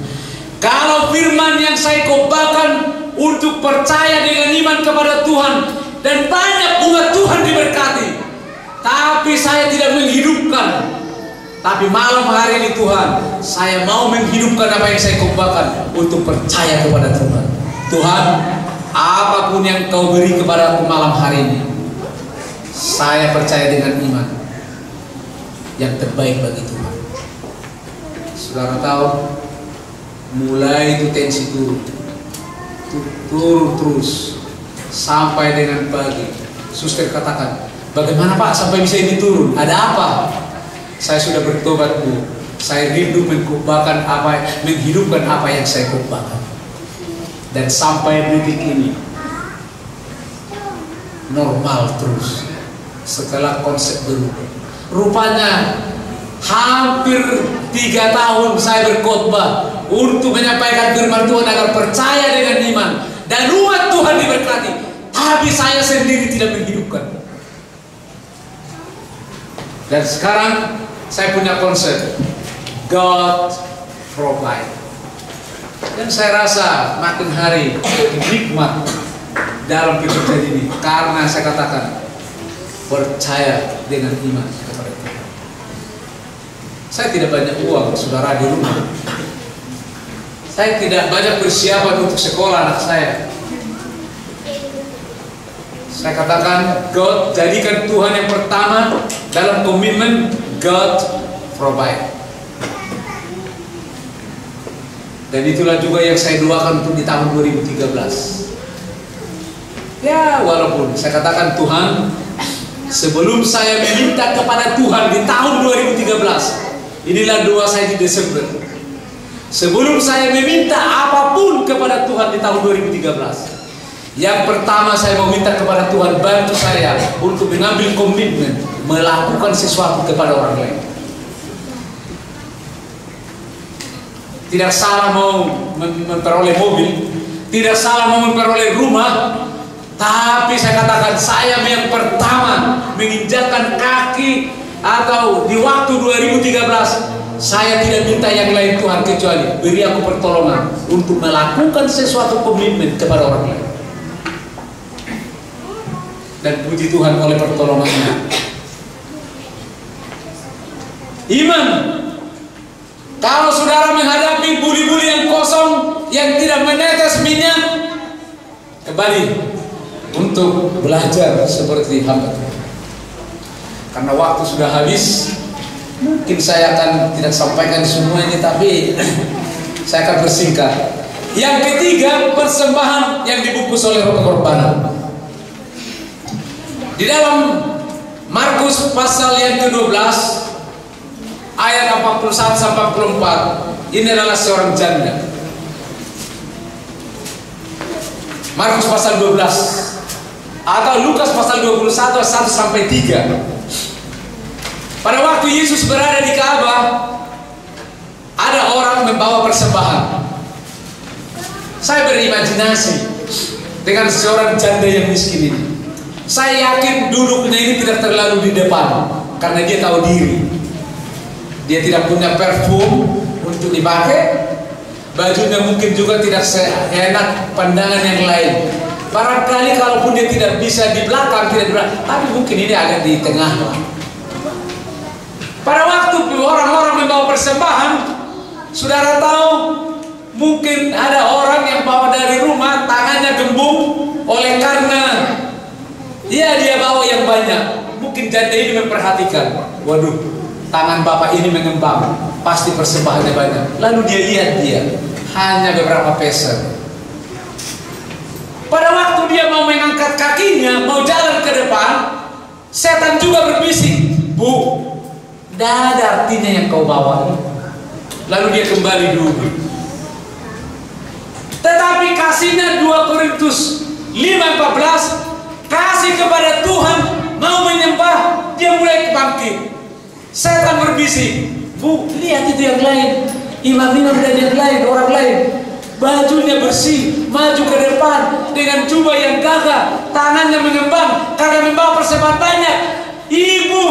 Kalau firman yang saya khotbahkan untuk percaya dengan iman kepada Tuhan dan banyak umat Tuhan diberkati, tapi saya tidak menghidupkan. Tapi malam hari ini Tuhan, saya mau menghidupkan apa yang saya khotbahkan untuk percaya kepada Tuhan. Tuhan, apapun yang Kau beri kepada aku malam hari ini, saya percaya dengan iman yang terbaik bagi Tuhan. Saudara tahu, mulai itu tensi turun terus sampai dengan pagi. Suster katakan, bagaimana Pak sampai bisa ini turun? Ada apa? Saya sudah bertobat Bu. Saya rindu menghidupkan apa yang saya khotbahkan. Dan sampai detik ini normal terus. Setelah konsep berubah, rupanya hampir 3 tahun saya berkhotbah untuk menyampaikan firman Tuhan agar percaya dengan iman dan umat Tuhan diberkati, tapi saya sendiri tidak menghidupkan. Dan sekarang saya punya konsep God provide. Dan saya rasa makin hari nikmat dalam pekerjaan ini, karena saya katakan percaya dengan iman kepada Tuhan. Saya tidak banyak uang, saudara, di rumah. Saya tidak banyak persiapan untuk sekolah anak saya. Saya katakan God, jadikan Tuhan yang pertama dalam komitmen God provide. Dan itulah juga yang saya doakan untuk di tahun 2013. Ya, walaupun saya katakan Tuhan, sebelum saya meminta kepada Tuhan di tahun 2013, inilah doa saya di Desember. Sebelum saya meminta apapun kepada Tuhan di tahun 2013, Yang pertama saya mau minta kepada Tuhan, bantu saya untuk mengambil komitmen melakukan sesuatu kepada orang lain. Tidak salah mau memperoleh mobil, tidak salah mau memperoleh rumah, tapi saya katakan saya yang pertama menginjakkan kaki atau di waktu 2013 saya tidak minta yang lain Tuhan kecuali beri aku pertolongan untuk melakukan sesuatu komitmen kepada orang lain. Dan puji Tuhan oleh pertolongannya. Iman. Kalau saudara menghadapi buli-buli yang kosong, yang tidak menetes minyak, kembali untuk belajar seperti hamba Tuhan. Karena waktu sudah habis, mungkin saya akan tidak sampaikan semuanya, tapi saya akan bersingkat. Yang ketiga, persembahan yang dibungkus oleh pengorbanan. Di dalam Markus pasal yang ke-12 ayat 41-44, ini adalah seorang janda. Markus pasal 12 atau Lukas pasal 21 1-3. Pada waktu Yesus berada di Ka'bah, ada orang membawa persembahan. Saya berimajinasi dengan seorang janda yang miskin ini. Saya yakin duduknya ini tidak terlalu di depan, karena dia tahu diri. Dia tidak punya parfum untuk dipakai, bajunya mungkin juga tidak seenak pandangan yang lain. Barangkali kalaupun dia tidak bisa di belakang, tidak di belakang, tapi mungkin ini agak di tengah. Pada waktu orang-orang membawa persembahan, saudara tahu, mungkin ada orang yang bawa dari rumah, tangannya gembung oleh karena dia bawa yang banyak. Mungkin janda ini memperhatikan, waduh, tangan bapak ini mengembang, pasti persembahannya banyak. Lalu dia lihat hanya beberapa peser. Pada waktu dia mau mengangkat kakinya, mau jalan ke depan, setan juga berbisik, Bu, tidak ada artinya yang kau bawa. Lalu dia kembali dulu. Tetapi kasihnya 2 Korintus 5:14, kasih kepada Tuhan, mau menyembah, dia mulai bangkit. Setan berbisik, Bu, lihat itu yang lain, imam-imam dan yang lain, orang lain, bajunya bersih, maju ke depan dengan jubah yang gagah, tangannya mengembang karena membawa persembahan banyak. Ibu,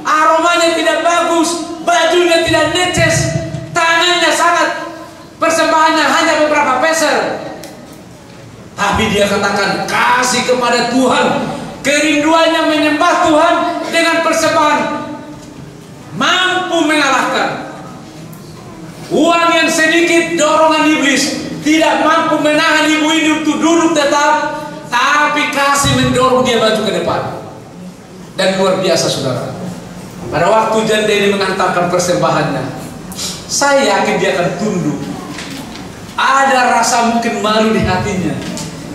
aromanya tidak bagus, bajunya tidak neces, tangannya sangat, persembahannya hanya beberapa peser. Tapi dia katakan kasih kepada Tuhan, kerinduannya menyembah Tuhan dengan persembahan mampu mengalahkan. Uang yang sedikit dorongan iblis tidak mampu menahan ibu ini untuk duduk tetap, tapi kasih mendorong dia maju ke depan. Dan luar biasa saudara, pada waktu janda ini mengantarkan persembahannya, saya yakin dia akan tunduk. Ada rasa mungkin malu di hatinya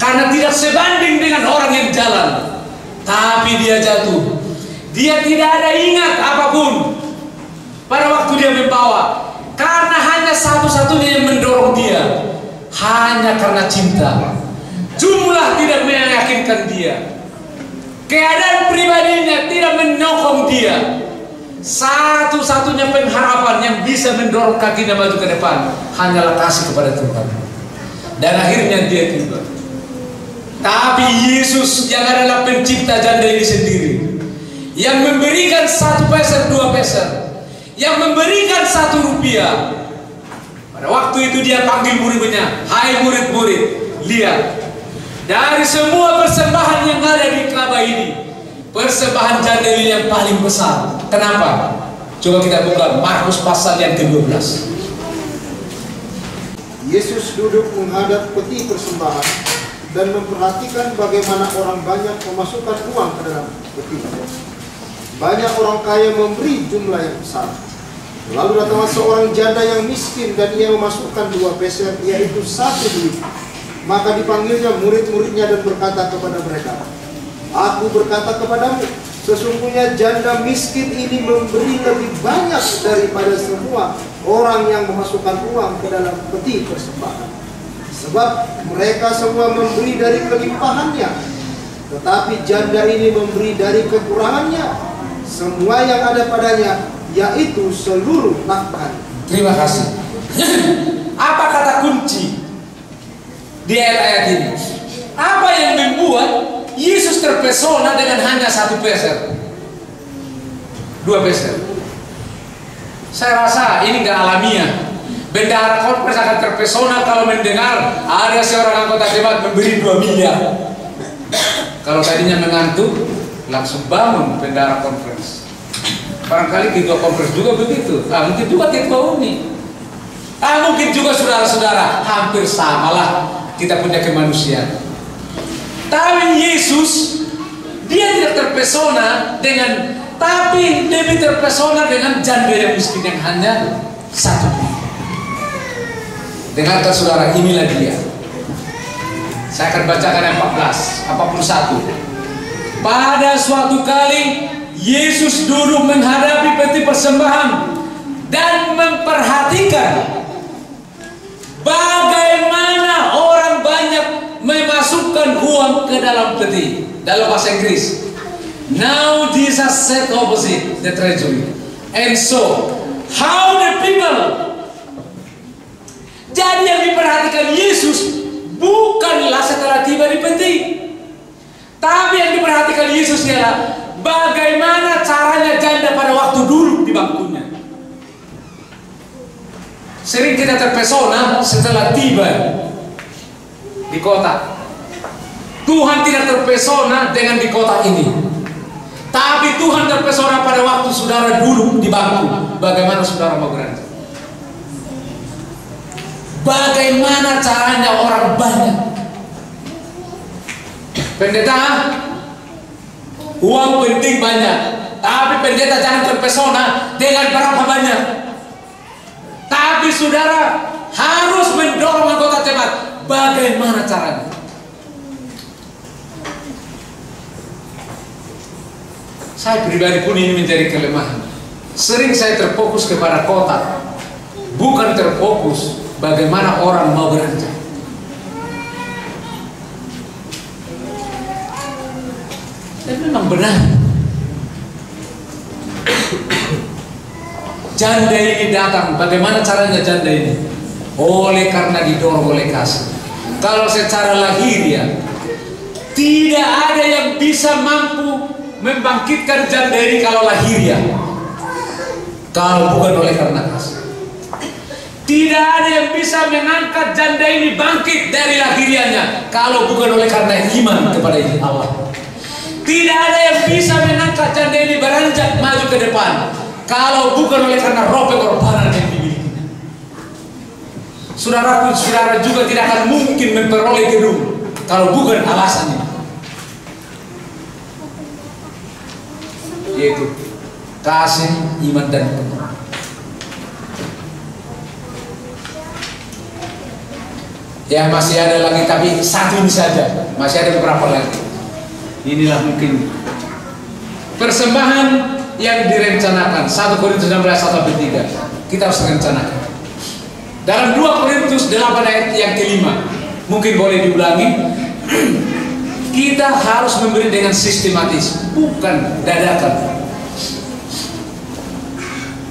karena tidak sebanding dengan orang yang jalan. Tapi dia jatuh, dia tidak ada ingat apapun pada waktu dia membawa, karena hanya satu-satunya yang mendorong dia, hanya karena cinta. Jumlah tidak meyakinkan dia, keadaan pribadinya tidak menyokong dia. Satu-satunya pengharapan yang bisa mendorong kakinya maju ke depan hanyalah kasih kepada Tuhan. Dan akhirnya dia tiba. Tapi Yesus yang adalah pencipta janda ini sendiri, yang memberikan 1 peser 2 peser, yang memberikan 1 rupiah. Pada waktu itu dia panggil murid-muridnya, hai murid-murid, lihat, dari semua persembahan yang ada di Ka'bah ini, persembahan janda ini yang paling besar. Kenapa? Coba kita buka Markus pasal yang ke-12. Yesus duduk menghadap peti persembahan dan memperhatikan bagaimana orang banyak memasukkan uang ke dalam peti. Banyak orang kaya memberi jumlah yang besar. Lalu datanglah seorang janda yang miskin dan ia memasukkan 2 peser, yaitu 1 duit. Maka dipanggilnya murid-muridnya dan berkata kepada mereka, Aku berkata kepadamu, sesungguhnya janda miskin ini memberi lebih banyak daripada semua orang yang memasukkan uang ke dalam peti persembahan. Sebab mereka semua memberi dari kelimpahannya, tetapi janda ini memberi dari kekurangannya semua yang ada padanya, yaitu seluruh nafkah. Terima kasih. Apa kata kunci di ayat-ayat ini? Apa yang membuat Yesus terpesona dengan hanya 1 peser, 2 peser? Saya rasa ini nggak alamiah. Bendahara konfres akan terpesona kalau mendengar ada seorang anggota jemaat memberi 2 miliar. Kalau tadinya mengantuk, langsung bangun bendahara konfres. Barangkali ketua konfres juga begitu. Mungkin juga ketua uni. Mungkin juga saudara-saudara. Hampir samalah kita punya kemanusiaan. Tapi Yesus, dia tidak terpesona dengan, tapi lebih terpesona dengan janda yang miskin yang hanya 1. Dengarkan saudara, inilah dia. Saya akan bacakan yang 41. Pada suatu kali Yesus duduk menghadapi peti persembahan dan memperhatikan bagaimana orang banyak memasukkan uang ke dalam peti. Dalam bahasa Inggris, now Jesus said opposite the treasury, and so how the people. Jadi yang diperhatikan Yesus bukanlah setelah tiba di peti, tapi yang diperhatikan Yesus ialah bagaimana caranya janda pada waktu duduk di bangkunya. Sering kita terpesona setelah tiba di kota. Tuhan tidak terpesona dengan di kota ini, tapi Tuhan terpesona pada waktu saudara duduk di bangku. Bagaimana saudara mau beranjak? Bagaimana caranya orang banyak? Pendeta, uang penting banyak, tapi pendeta jangan terpesona dengan berapa banyak. Tapi saudara harus mendorong anggota jemaat. Bagaimana caranya? Saya pribadi pun ini menjadi kelemahan. Sering saya terfokus kepada kota, bukan terfokus bagaimana orang mau beranjak. Dan memang benar, janda ini datang. Bagaimana caranya janda ini? Oleh karena didorong oleh kasih. Kalau secara lahiriah tidak ada yang bisa mampu membangkitkan janda ini kalau lahiriah, kalau bukan oleh karena kasih. Tidak ada yang bisa mengangkat janda ini bangkit dari lahiriahnya kalau bukan oleh karena iman kepada Allah. Tidak ada yang bisa mengangkat janda ini beranjak maju ke depan kalau bukan oleh karena roh pengorbanan yang dimilikinya. Saudaraku, saudara juga tidak akan mungkin memperoleh gedung kalau bukan alasannya, yaitu kasih, iman, dan kemenangan. Ya masih ada lagi, tapi satu ini saja. Masih ada beberapa lagi. Inilah mungkin persembahan yang direncanakan. 1 Korintus 16 1-3 kita harus rencanakan. Dalam 2 Korintus 8 ayat yang kelima, mungkin boleh diulangi. Kita harus memberi dengan sistematis, bukan dadakan.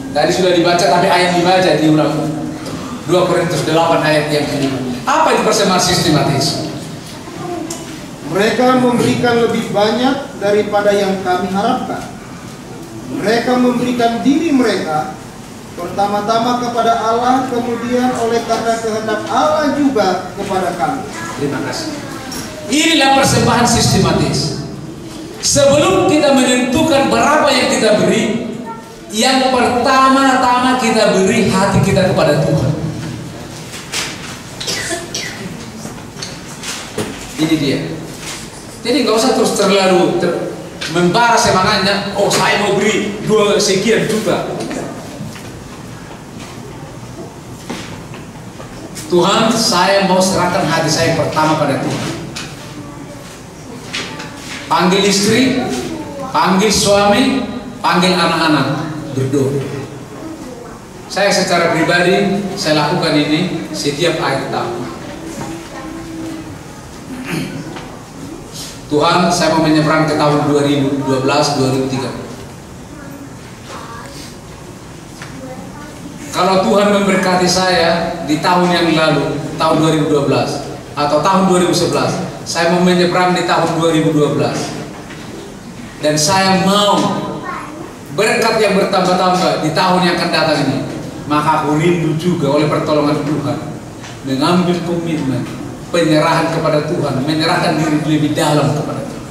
Tadi sudah dibaca, tapi ayat 5 aja diulang. 2 Korintus 8 ayat yang kelima. Apa itu persembahan sistematis? Mereka memberikan lebih banyak daripada yang kami harapkan. Mereka memberikan diri mereka pertama-tama kepada Allah, kemudian oleh karena kehendak Allah juga kepada kami. Terima kasih. Inilah persembahan sistematis. Sebelum kita menentukan berapa yang kita beri, yang pertama-tama kita beri hati kita kepada Tuhan. Ini dia. Jadi nggak usah terus terlalu membara semangatnya. Oh, saya mau beri 2 sekian juta. Tuhan, saya mau serahkan hati saya pertama pada Tuhan. Panggil istri, panggil suami, panggil anak-anak, berdoa. Saya secara pribadi saya lakukan ini setiap akhir tahun. Tuhan, saya mau menyeberang ke tahun 2012-2003. Kalau Tuhan memberkati saya di tahun yang lalu, tahun 2012 atau tahun 2011, saya mau menyeberang di tahun 2012. Dan saya mau berkat yang bertambah-tambah di tahun yang akan datang ini. Maka aku rindu juga oleh pertolongan Tuhan mengambil komitmen penyerahan kepada Tuhan, menyerahkan diri lebih dalam kepada Tuhan.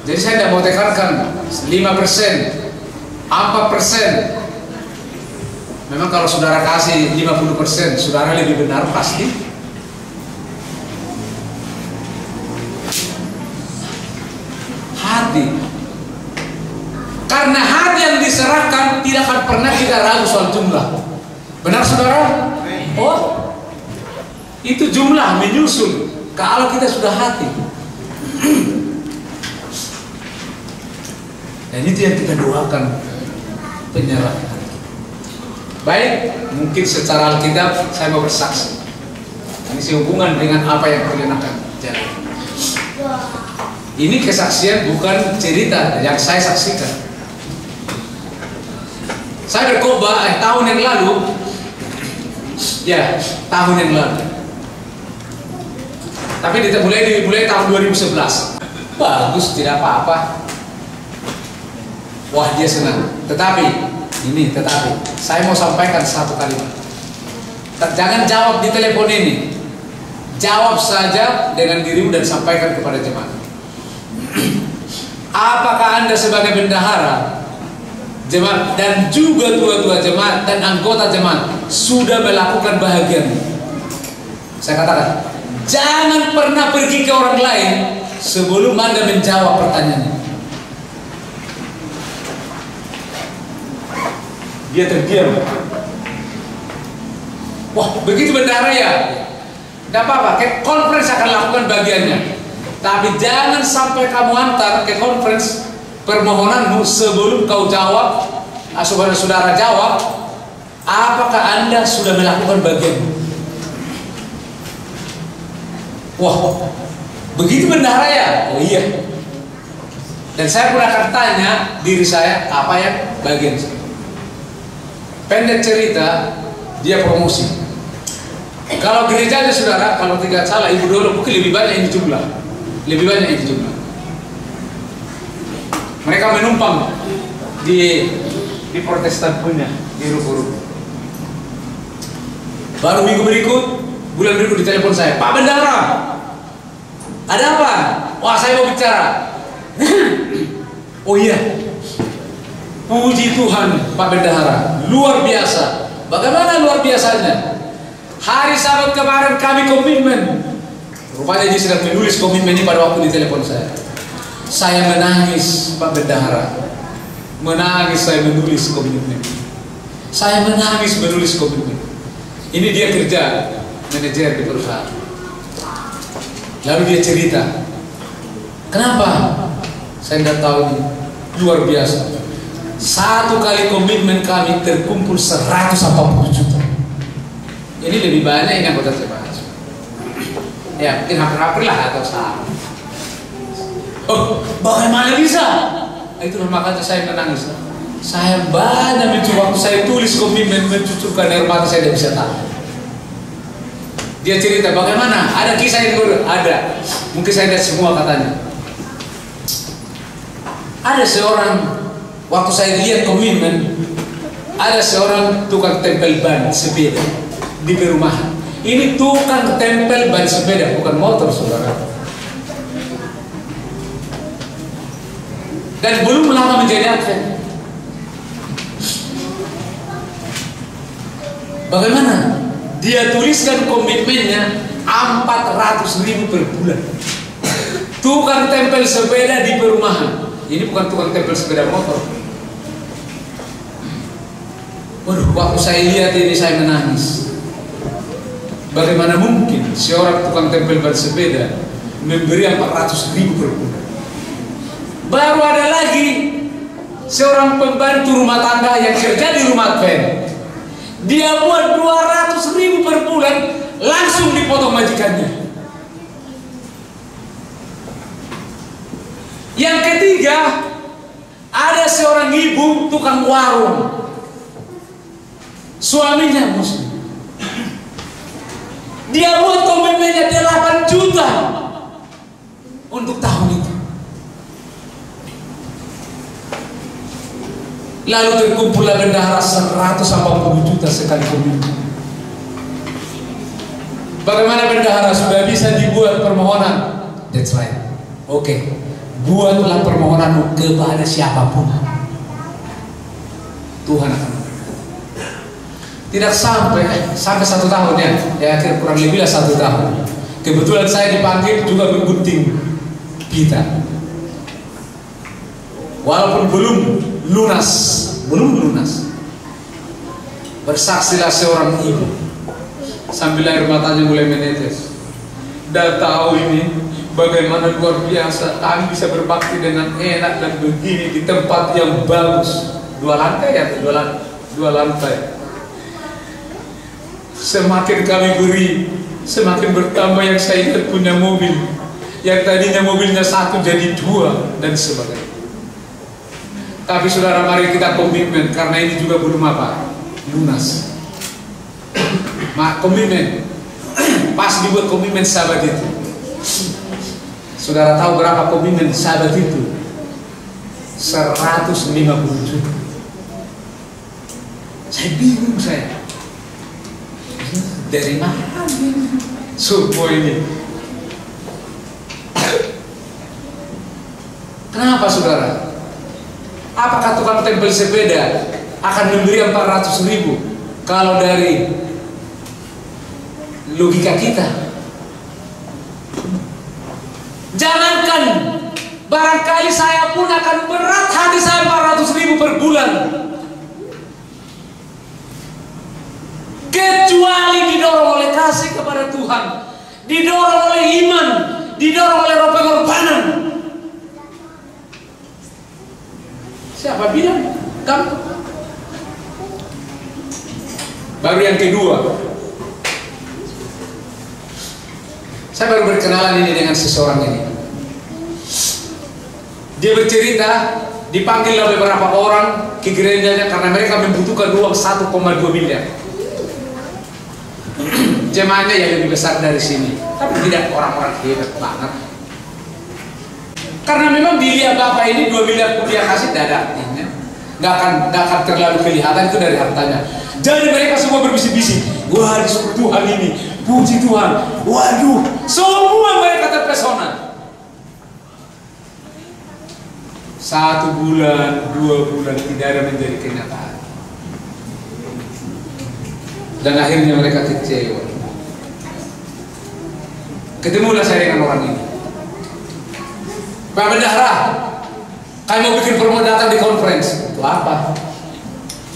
Jadi saya tidak mau tekankan 5%, 4%. Memang kalau saudara kasih 50%, saudara lebih benar pasti. Hati. Karena hati yang diserahkan tidak akan pernah kita ragu soal jumlah. Benar saudara? Oh, itu jumlah menyusul kalau kita sudah hati. Dan itu yang kita doakan, penyerahan. Baik, mungkin secara Alkitab saya mau bersaksi. Ini sehubungan dengan apa yang kalian akan jalani. Ini kesaksian bukan cerita yang saya saksikan. Saya berkhotbah tahun yang lalu. Ya, tahun yang lalu. Tapi dimulai tahun 2011. Bagus, tidak apa-apa. Wah, dia senang. Tetapi saya mau sampaikan satu kalimat. Jangan jawab di telepon ini. Jawab saja dengan dirimu dan sampaikan kepada jemaat. Apakah Anda sebagai bendahara jemaat dan juga tua-tua jemaat dan anggota jemaat sudah melakukan bahagian? Saya katakan, jangan pernah pergi ke orang lain sebelum Anda menjawab pertanyaannya. Dia terdiam. Wah, begitu bendahara ya? Tidak apa-apa, conference akan lakukan bagiannya. Tapi jangan sampai kamu antar ke conference permohonanmu sebelum kau jawab, saudara-saudara jawab, apakah Anda sudah melakukan bagianmu? Wah, begitu bendahara ya? Oh iya. Dan saya pun akan tanya diri saya, apa yang bagian saya? Pendek cerita, dia promosi. Kalau gerejanya saudara, kalau tidak salah ibu dulu mungkin lebih banyak ini jumlah. Lebih banyak ini jumlah. Mereka menumpang di Protestan punya, di ruku-ruku. Baru minggu berikut, bulan berikut ditelepon saya, Pak Bendahara, ada apa? Wah, saya mau bicara. Oh iya, puji Tuhan Pak Bendahara, luar biasa. Bagaimana luar biasanya? Hari Sabat kemarin kami komitmen. Rupanya dia sedang menulis komitmen ini pada waktu di telepon saya. Saya menangis Pak Bendahara. Menangis saya menulis komitmen. Saya menangis menulis komitmen. Ini dia kerja manajer di perusahaan. Lalu dia cerita, kenapa? Saya tidak tahu ini. Luar biasa. Satu kali komitmen kami terkumpul 140 juta. Ini lebih banyak ini anggota jemaat. Ya, mungkin hampir-hampir lah atau sama. Oh, bagaimana bisa? Itu makanya saya menangis. Saya banyak mencoba waktu saya tulis komitmen mencucurkan air mata saya tidak bisa tahan. Dia cerita bagaimana? Ada kisah yang ada. Mungkin saya lihat semua katanya. Ada seorang, waktu saya lihat komitmen, ada seorang tukang tempel ban sepeda di perumahan. Ini tukang tempel ban sepeda, bukan motor saudara. Dan belum lama menjadi advent. Bagaimana? Dia tuliskan komitmennya 400.000 per bulan. Tukang tempel sepeda di perumahan. Ini bukan tukang tempel sepeda motor. Waduh, waktu saya lihat ini saya menangis. Bagaimana mungkin seorang tukang tempel ban sepeda memberi 400.000 per bulan? Baru ada lagi seorang pembantu rumah tangga yang kerja di rumah Advent. Dia buat 200.000 per bulan langsung dipotong majikannya. Yang ketiga, ada seorang ibu tukang warung, suaminya muslim. Dia buat komitmennya 8 juta untuk tahun itu. Lalu terkumpullah bendahara 180 juta sekali komitmen. Bagaimana bendahara, sudah bisa dibuat permohonan? That's right. Oke, buatlah permohonanmu kepada siapapun. Tuhan akan tidak sampai 1 tahun ya kurang lebihlah 1 tahun. Kebetulan saya dipanggil juga menggunting pita, walaupun belum lunas. Bersaksilah seorang ibu sambil air matanya mulai menetes. Dah tahu ini bagaimana luar biasa kami bisa berbakti dengan enak dan begini di tempat yang bagus. 2 lantai ya, 2 lantai. Semakin kami beri, semakin bertambah yang saya ingat punya mobil. Yang tadinya mobilnya 1 jadi 2 dan sebagainya. Tapi saudara, mari kita komitmen, karena ini juga belum lunas. Komitmen. Pas dibuat komitmen sahabat itu. Saudara tahu berapa komitmen sahabat itu? 150 juta. Saya bingung saya. Dari mana semua ini? Kenapa saudara? Apakah tukang tempel sepeda akan memberi 400.000 kalau dari logika kita? Jangankan, barangkali saya pun akan berat hati saya 400.000 per bulan. Kecuali didorong oleh kasih kepada Tuhan, didorong oleh iman, didorong oleh roh pengorbanan. Siapa bilang? Kamu. Baru yang kedua, saya baru berkenalan ini dengan seseorang ini. Dia bercerita, dipanggil oleh beberapa orang ke gerejanya karena mereka membutuhkan uang 1,2 miliar. Jemaahnya yang lebih besar dari sini, tapi tidak orang-orang hebat banget. Karena memang dilihat bapak ini 2 miliar dia kasih dadak, nggak akan terlalu kelihatan itu dari hartanya. Jadi mereka semua berbisik-bisik, wah disuruh Tuhan ini, puji Tuhan, waduh, semua mereka terpesona. 1 bulan, 2 bulan tidak ada menjadi kenyataan. Dan akhirnya mereka kecewa. Ketemulah saya dengan orang ini. Pak Bendahara, kami mau bikin promo datang di conference. Itu apa?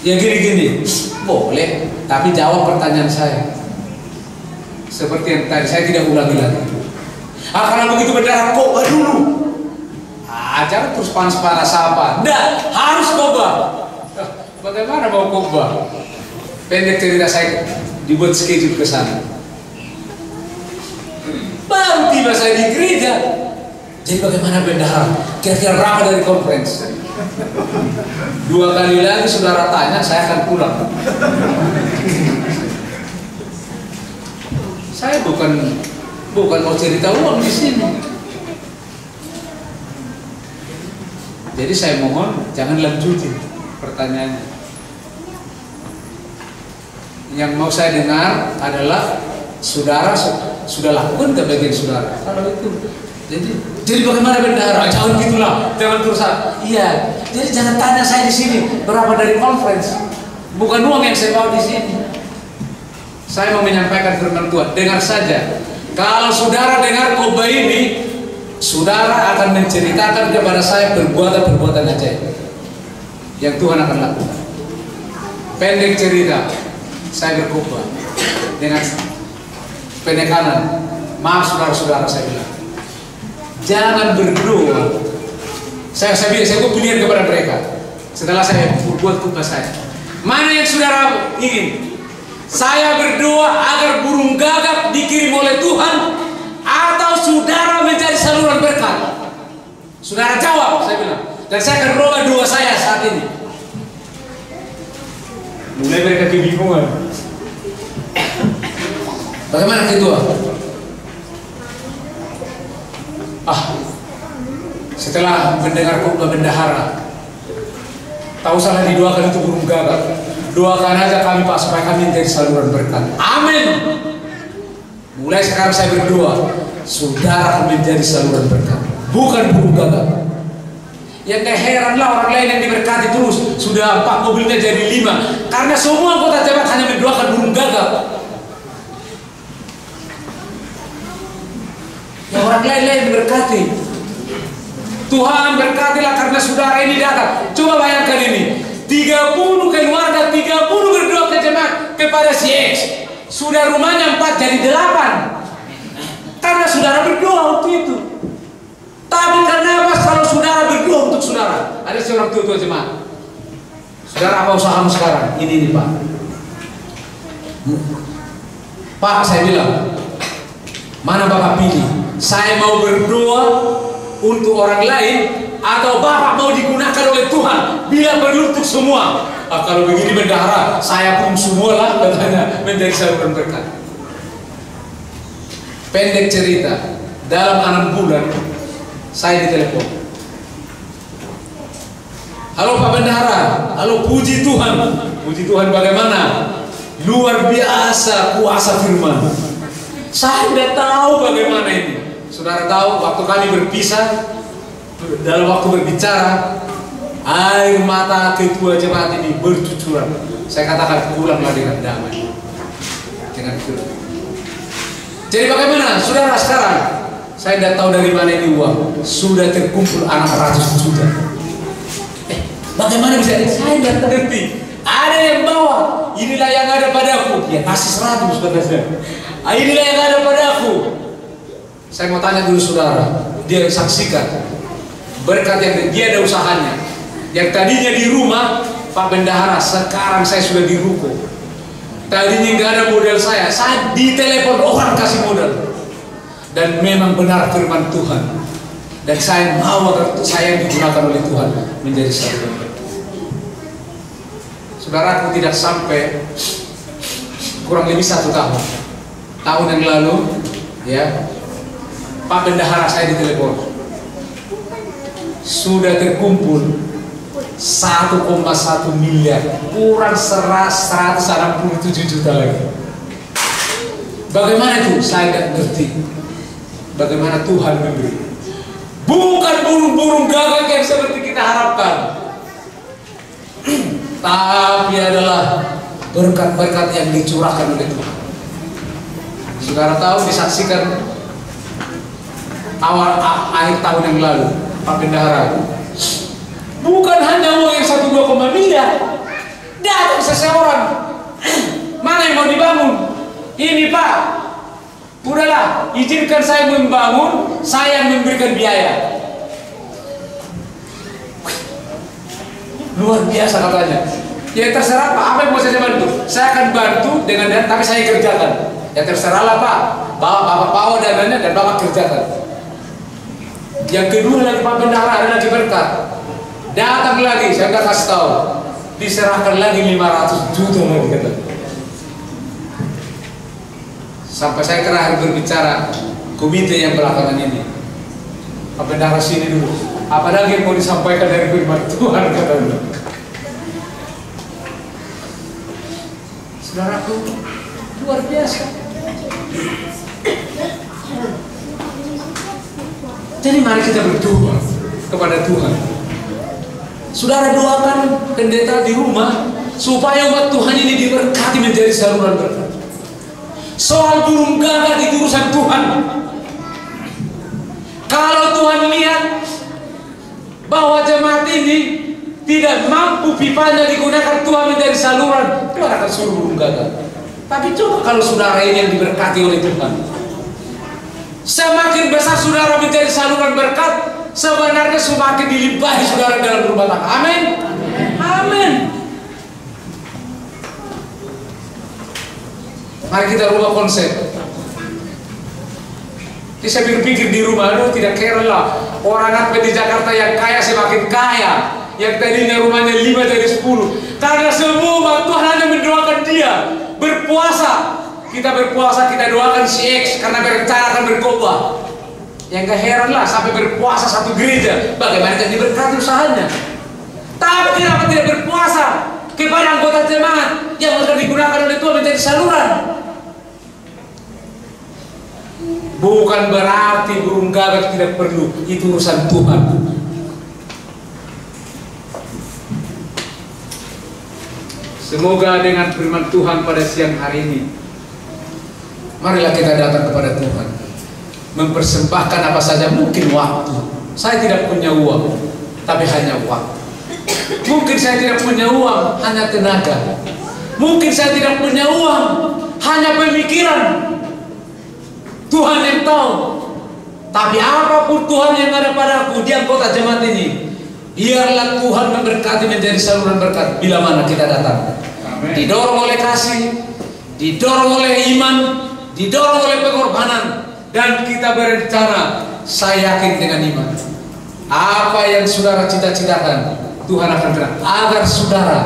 Ya gini-gini. Boleh, tapi jawab pertanyaan saya. Seperti yang tadi, saya tidak ulangi lagi. Karena begitu Bendahara, khotbah dulu. Jangan terus panas-panas apa. Nggak, harus khotbah. Bagaimana mau khotbah? Pendek cerita, saya dibuat schedule ke sana. Baru tiba saya di gereja. Jadi bagaimana Bendahara? Kira-kira berapa dari conference? 2 kali lagi saudara tanya, saya akan pulang. Saya bukan mau cerita uang di sini. Jadi saya mohon jangan lanjutin pertanyaannya. Yang mau saya dengar adalah saudara sudah lakukan ke bagian saudara. Kalau itu, jadi bagaimana Bendahara? Jangan gitulah, jangan terus. Iya, jadi jangan tanya saya di sini berapa dari conference. Bukan uang yang saya bawa di sini. Saya mau menyampaikan firman Tuhan. Dengar saja. Kalau saudara dengar khotbah ini, saudara akan menceritakan kepada saya perbuatan ajaib yang Tuhan akan lakukan. Pendek cerita, saya berkhotbah dengan penekanan. Maaf saudara-saudara, saya bilang, jangan berdoa. Saya pilihan kepada mereka. Setelah saya buat khotbah saya, mana yang saudara ingin? Saya berdoa agar burung gagak dikirim oleh Tuhan atau saudara menjadi saluran berkat. Saudara jawab, saya bilang. Dan saya akan berubah doa saya saat ini. Mulai mereka kebingungan. Bagaimana ketua? Setelah mendengar khotbah bendahara, tahu salah didoakan itu burung gagak. Doakan aja kami Pak supaya kami menjadi saluran berkat. Amin. Mulai sekarang saya berdoa, saudara akan menjadi saluran berkat, bukan burung gagak. Yang gak heran lah orang lain yang diberkati terus, sudah 4 mobilnya jadi 5, karena semua anggota jemaat hanya mendoakan burung gagak. Yang orang lain diberkati. Tuhan berkatilah karena saudara ini datang. Coba bayangkan ini, 30 keluarga, 30 berdoa ke jemaat kepada si X. Sudah rumahnya 4 jadi 8. Karena saudara berdoa waktu itu. Tapi karena apa? Kalau saudara berdoa untuk saudara. Ada seorang tua jemaat. Saudara, apa usahamu sekarang? Ini Pak. Pak, saya bilang, mana Bapak pilih? Saya mau berdoa untuk orang lain atau Bapak mau digunakan oleh Tuhan bila perlu untuk semua? Kalau begini bendahara, saya pun semua lah katanya menjadi saluran berkat. Pendek cerita, dalam 6 bulan saya ditelepon. Halo Pak Bendahara, halo, puji Tuhan. Puji Tuhan bagaimana? Luar biasa kuasa firman. Saya tidak tahu bagaimana ini. Saudara tahu, waktu kami berpisah, dalam waktu berbicara, air mata ketua jemaat ini bercucuran. Saya katakan, pulanglah dengan damai, dengan firman. Jadi bagaimana, saudara sekarang? Saya tidak tahu dari mana ini uang. Sudah terkumpul 600 juta. Bagaimana bisa? Saya tidak ngerti. Ada yang bawa, inilah yang ada padaku. Ya kasih 100 kata saya. Inilah yang ada padaku. Saya mau tanya dulu saudara, dia saksikan berkat yang dia ada usahanya. Yang tadinya di rumah Pak Bendahara, sekarang saya sudah di ruko. Tadinya nggak ada modal saya ditelepon orang kasih modal. Dan memang benar firman Tuhan. Dan saya mau agar saya digunakan oleh Tuhan menjadi saluran berkat. Saudaraku, tidak sampai kurang lebih 1 tahun yang lalu, ya, Pak Bendahara saya ditelepon. Sudah terkumpul 1,1 miliar, kurang 167 juta lagi. Bagaimana itu? Saya tidak ngerti. Bagaimana Tuhan memberi? Bukan burung-burung gagak yang seperti kita harapkan, tapi adalah berkat-berkat yang dicurahkan oleh Tuhan. Saudara tahu, disaksikan akhir tahun yang lalu Pak Bendahara, bukan hanya uang yang 1,2 miliar, datang seseorang, mana yang mau dibangun? Ini Pak, udahlah, izinkan saya membangun, saya yang memberikan biaya. Luar biasa katanya. Ya terserah Pak, apa yang mau saya bantu? Saya akan bantu dengan dana, tapi saya kerjakan. Ya terserahlah Pak, Bapak bawa dananya dan Bapak kerjakan. Yang kedua lagi Pak Bendahara, ada lagi berkat. Datang lagi, saya nggak kasih tahu, diserahkan lagi 500 juta lagi kata. Sampai saya terakhir berbicara komite yang belakangan ini, Pak Bendahara sini dulu, apa lagi yang mau disampaikan dari firman Tuhan katanya. Saudaraku, luar biasa. Jadi mari kita berdoa kepada Tuhan. Saudara doakan pendeta di rumah supaya umat Tuhan ini diberkati menjadi saluran berkat. Soal burung gagak itu urusan Tuhan. Kalau Tuhan lihat bahwa jemaat ini tidak mampu pipanya digunakan Tuhan menjadi saluran, Tuhan akan suruh burung gagak. Tapi coba kalau saudara ini yang diberkati oleh Tuhan, semakin besar saudara menjadi saluran berkat, sebenarnya semakin dilimpahi saudara dalam rumah tangga. Amin. Amin. Mari kita rubah konsep. Jadi saya berpikir di rumah, aduh tidak keren lah. Orang apa di Jakarta yang kaya semakin kaya. Yang tadinya rumahnya 5 jadi 10. Karena semua Tuhan hanya mendoakan dia. Berpuasa. Kita berpuasa, kita doakan si X karena berencana akan berkhotbah. Yang gak heran lah sampai berpuasa satu gereja. Bagaimana kan diberkati usahanya. Tapi kenapa tidak berpuasa kepada anggota jemaat yang akan digunakan oleh Tuhan menjadi saluran? Bukan berarti burung gagak tidak perlu, itu urusan Tuhan. Semoga dengan firman Tuhan pada siang hari ini, marilah kita datang kepada Tuhan, mempersembahkan apa saja, mungkin waktu. Saya tidak punya uang, tapi hanya waktu. Mungkin saya tidak punya uang, hanya tenaga. Mungkin saya tidak punya uang, hanya pemikiran. Tuhan yang tahu. Tapi apapun Tuhan yang ada padaku di anggota jemaat ini, biarlah Tuhan memberkati menjadi saluran berkat bila mana kita datang. Amen. Didorong oleh kasih, didorong oleh iman, didorong oleh pengorbanan, dan kita berencana, saya yakin dengan iman, apa yang saudara cita-citakan Tuhan akan gerak agar saudara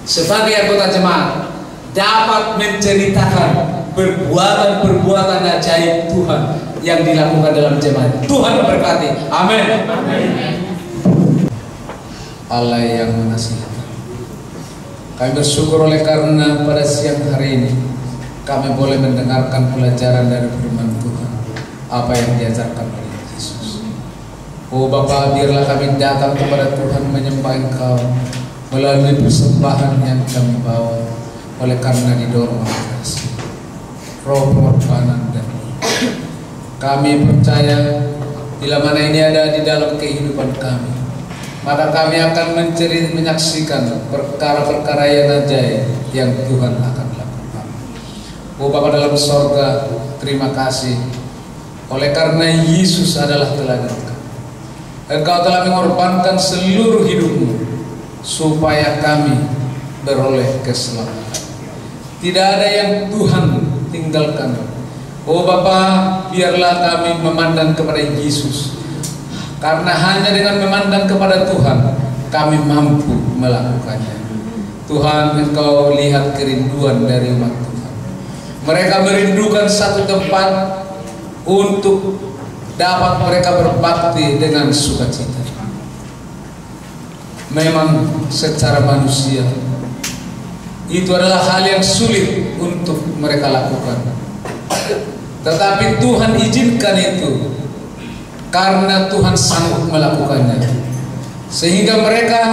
sebagai anggota jemaat dapat menceritakan perbuatan-perbuatan ajaib Tuhan yang dilakukan dalam jemaat. Tuhan memberkati. Amin. Allah yang mengasihi, kami bersyukur oleh karena pada siang hari ini kami boleh mendengarkan pelajaran dari firman Tuhan, apa yang diajarkan oleh Yesus. Oh Bapa, biarlah kami datang kepada Tuhan menyembah Engkau melalui persembahan yang kami bawa, oleh karena didorong oleh kasih, roh pengorbanan dan kami percaya bila mana ini ada di dalam kehidupan kami, maka kami akan menyaksikan perkara-perkara yang ajaib yang Tuhan akan lakukan. Oh Bapa dalam sorga, terima kasih oleh karena Yesus adalah teladan kami. Engkau telah mengorbankan seluruh hidupmu supaya kami beroleh keselamatan. Tidak ada yang Tuhan tinggalkan. Oh Bapa, biarlah kami memandang kepada Yesus, karena hanya dengan memandang kepada Tuhan kami mampu melakukannya. Tuhan, Engkau lihat kerinduan dari umat Tuhan. Mereka merindukan satu tempat untuk dapat mereka berbakti dengan sukacita. Memang secara manusia itu adalah hal yang sulit untuk mereka lakukan, tetapi Tuhan izinkan itu karena Tuhan sanggup melakukannya, sehingga mereka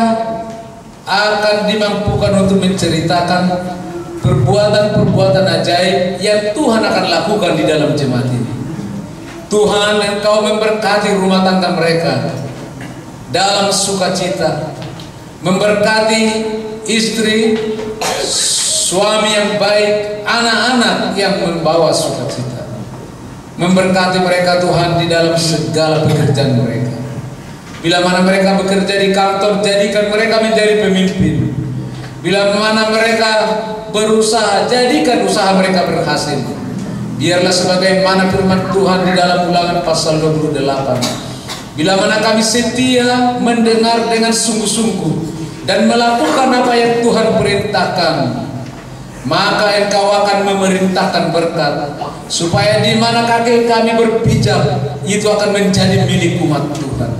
akan dimampukan untuk menceritakan perbuatan-perbuatan ajaib yang Tuhan akan lakukan di dalam jemaat ini. Tuhan, Engkau memberkati rumah tangga mereka dalam sukacita, memberkati istri, suami yang baik, anak-anak yang membawa sukacita. Memberkati mereka Tuhan di dalam segala pekerjaan mereka. Bila mana mereka bekerja di kantor, jadikan mereka menjadi pemimpin. Bila mana mereka berusaha, jadikan usaha mereka berhasil. Biarlah sebagaimana firman Tuhan di dalam Ulangan pasal 28. Bila mana kami setia mendengar dengan sungguh-sungguh dan melakukan apa yang Tuhan perintahkan, maka Engkau akan memerintahkan berkat, supaya di mana kaki kami berpijak, itu akan menjadi milik umat Tuhan.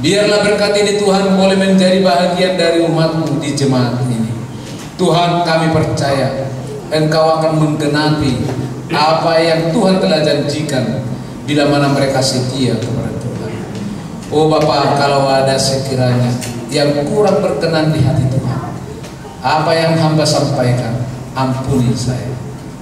Biarlah berkat ini Tuhan boleh menjadi bahagian dari umat-Mu di jemaat ini. Tuhan, kami percaya Engkau akan menggenapi apa yang Tuhan telah janjikan bila mana mereka setia kepada Tuhan. Oh Bapa, kalau ada sekiranya yang kurang berkenan di hati Tuhan, apa yang hamba sampaikan, ampuni saya.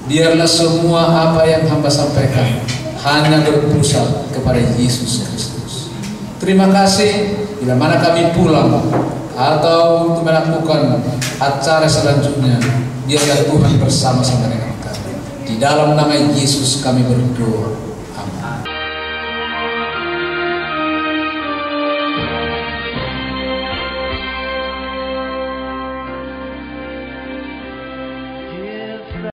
Biarlah semua apa yang hamba sampaikan hanya berpusat kepada Yesus Kristus. Terima kasih. Bila mana kami pulang atau untuk melakukan acara selanjutnya, biarlah Tuhan bersama-sama dengan kami. Di dalam nama Yesus kami berdoa.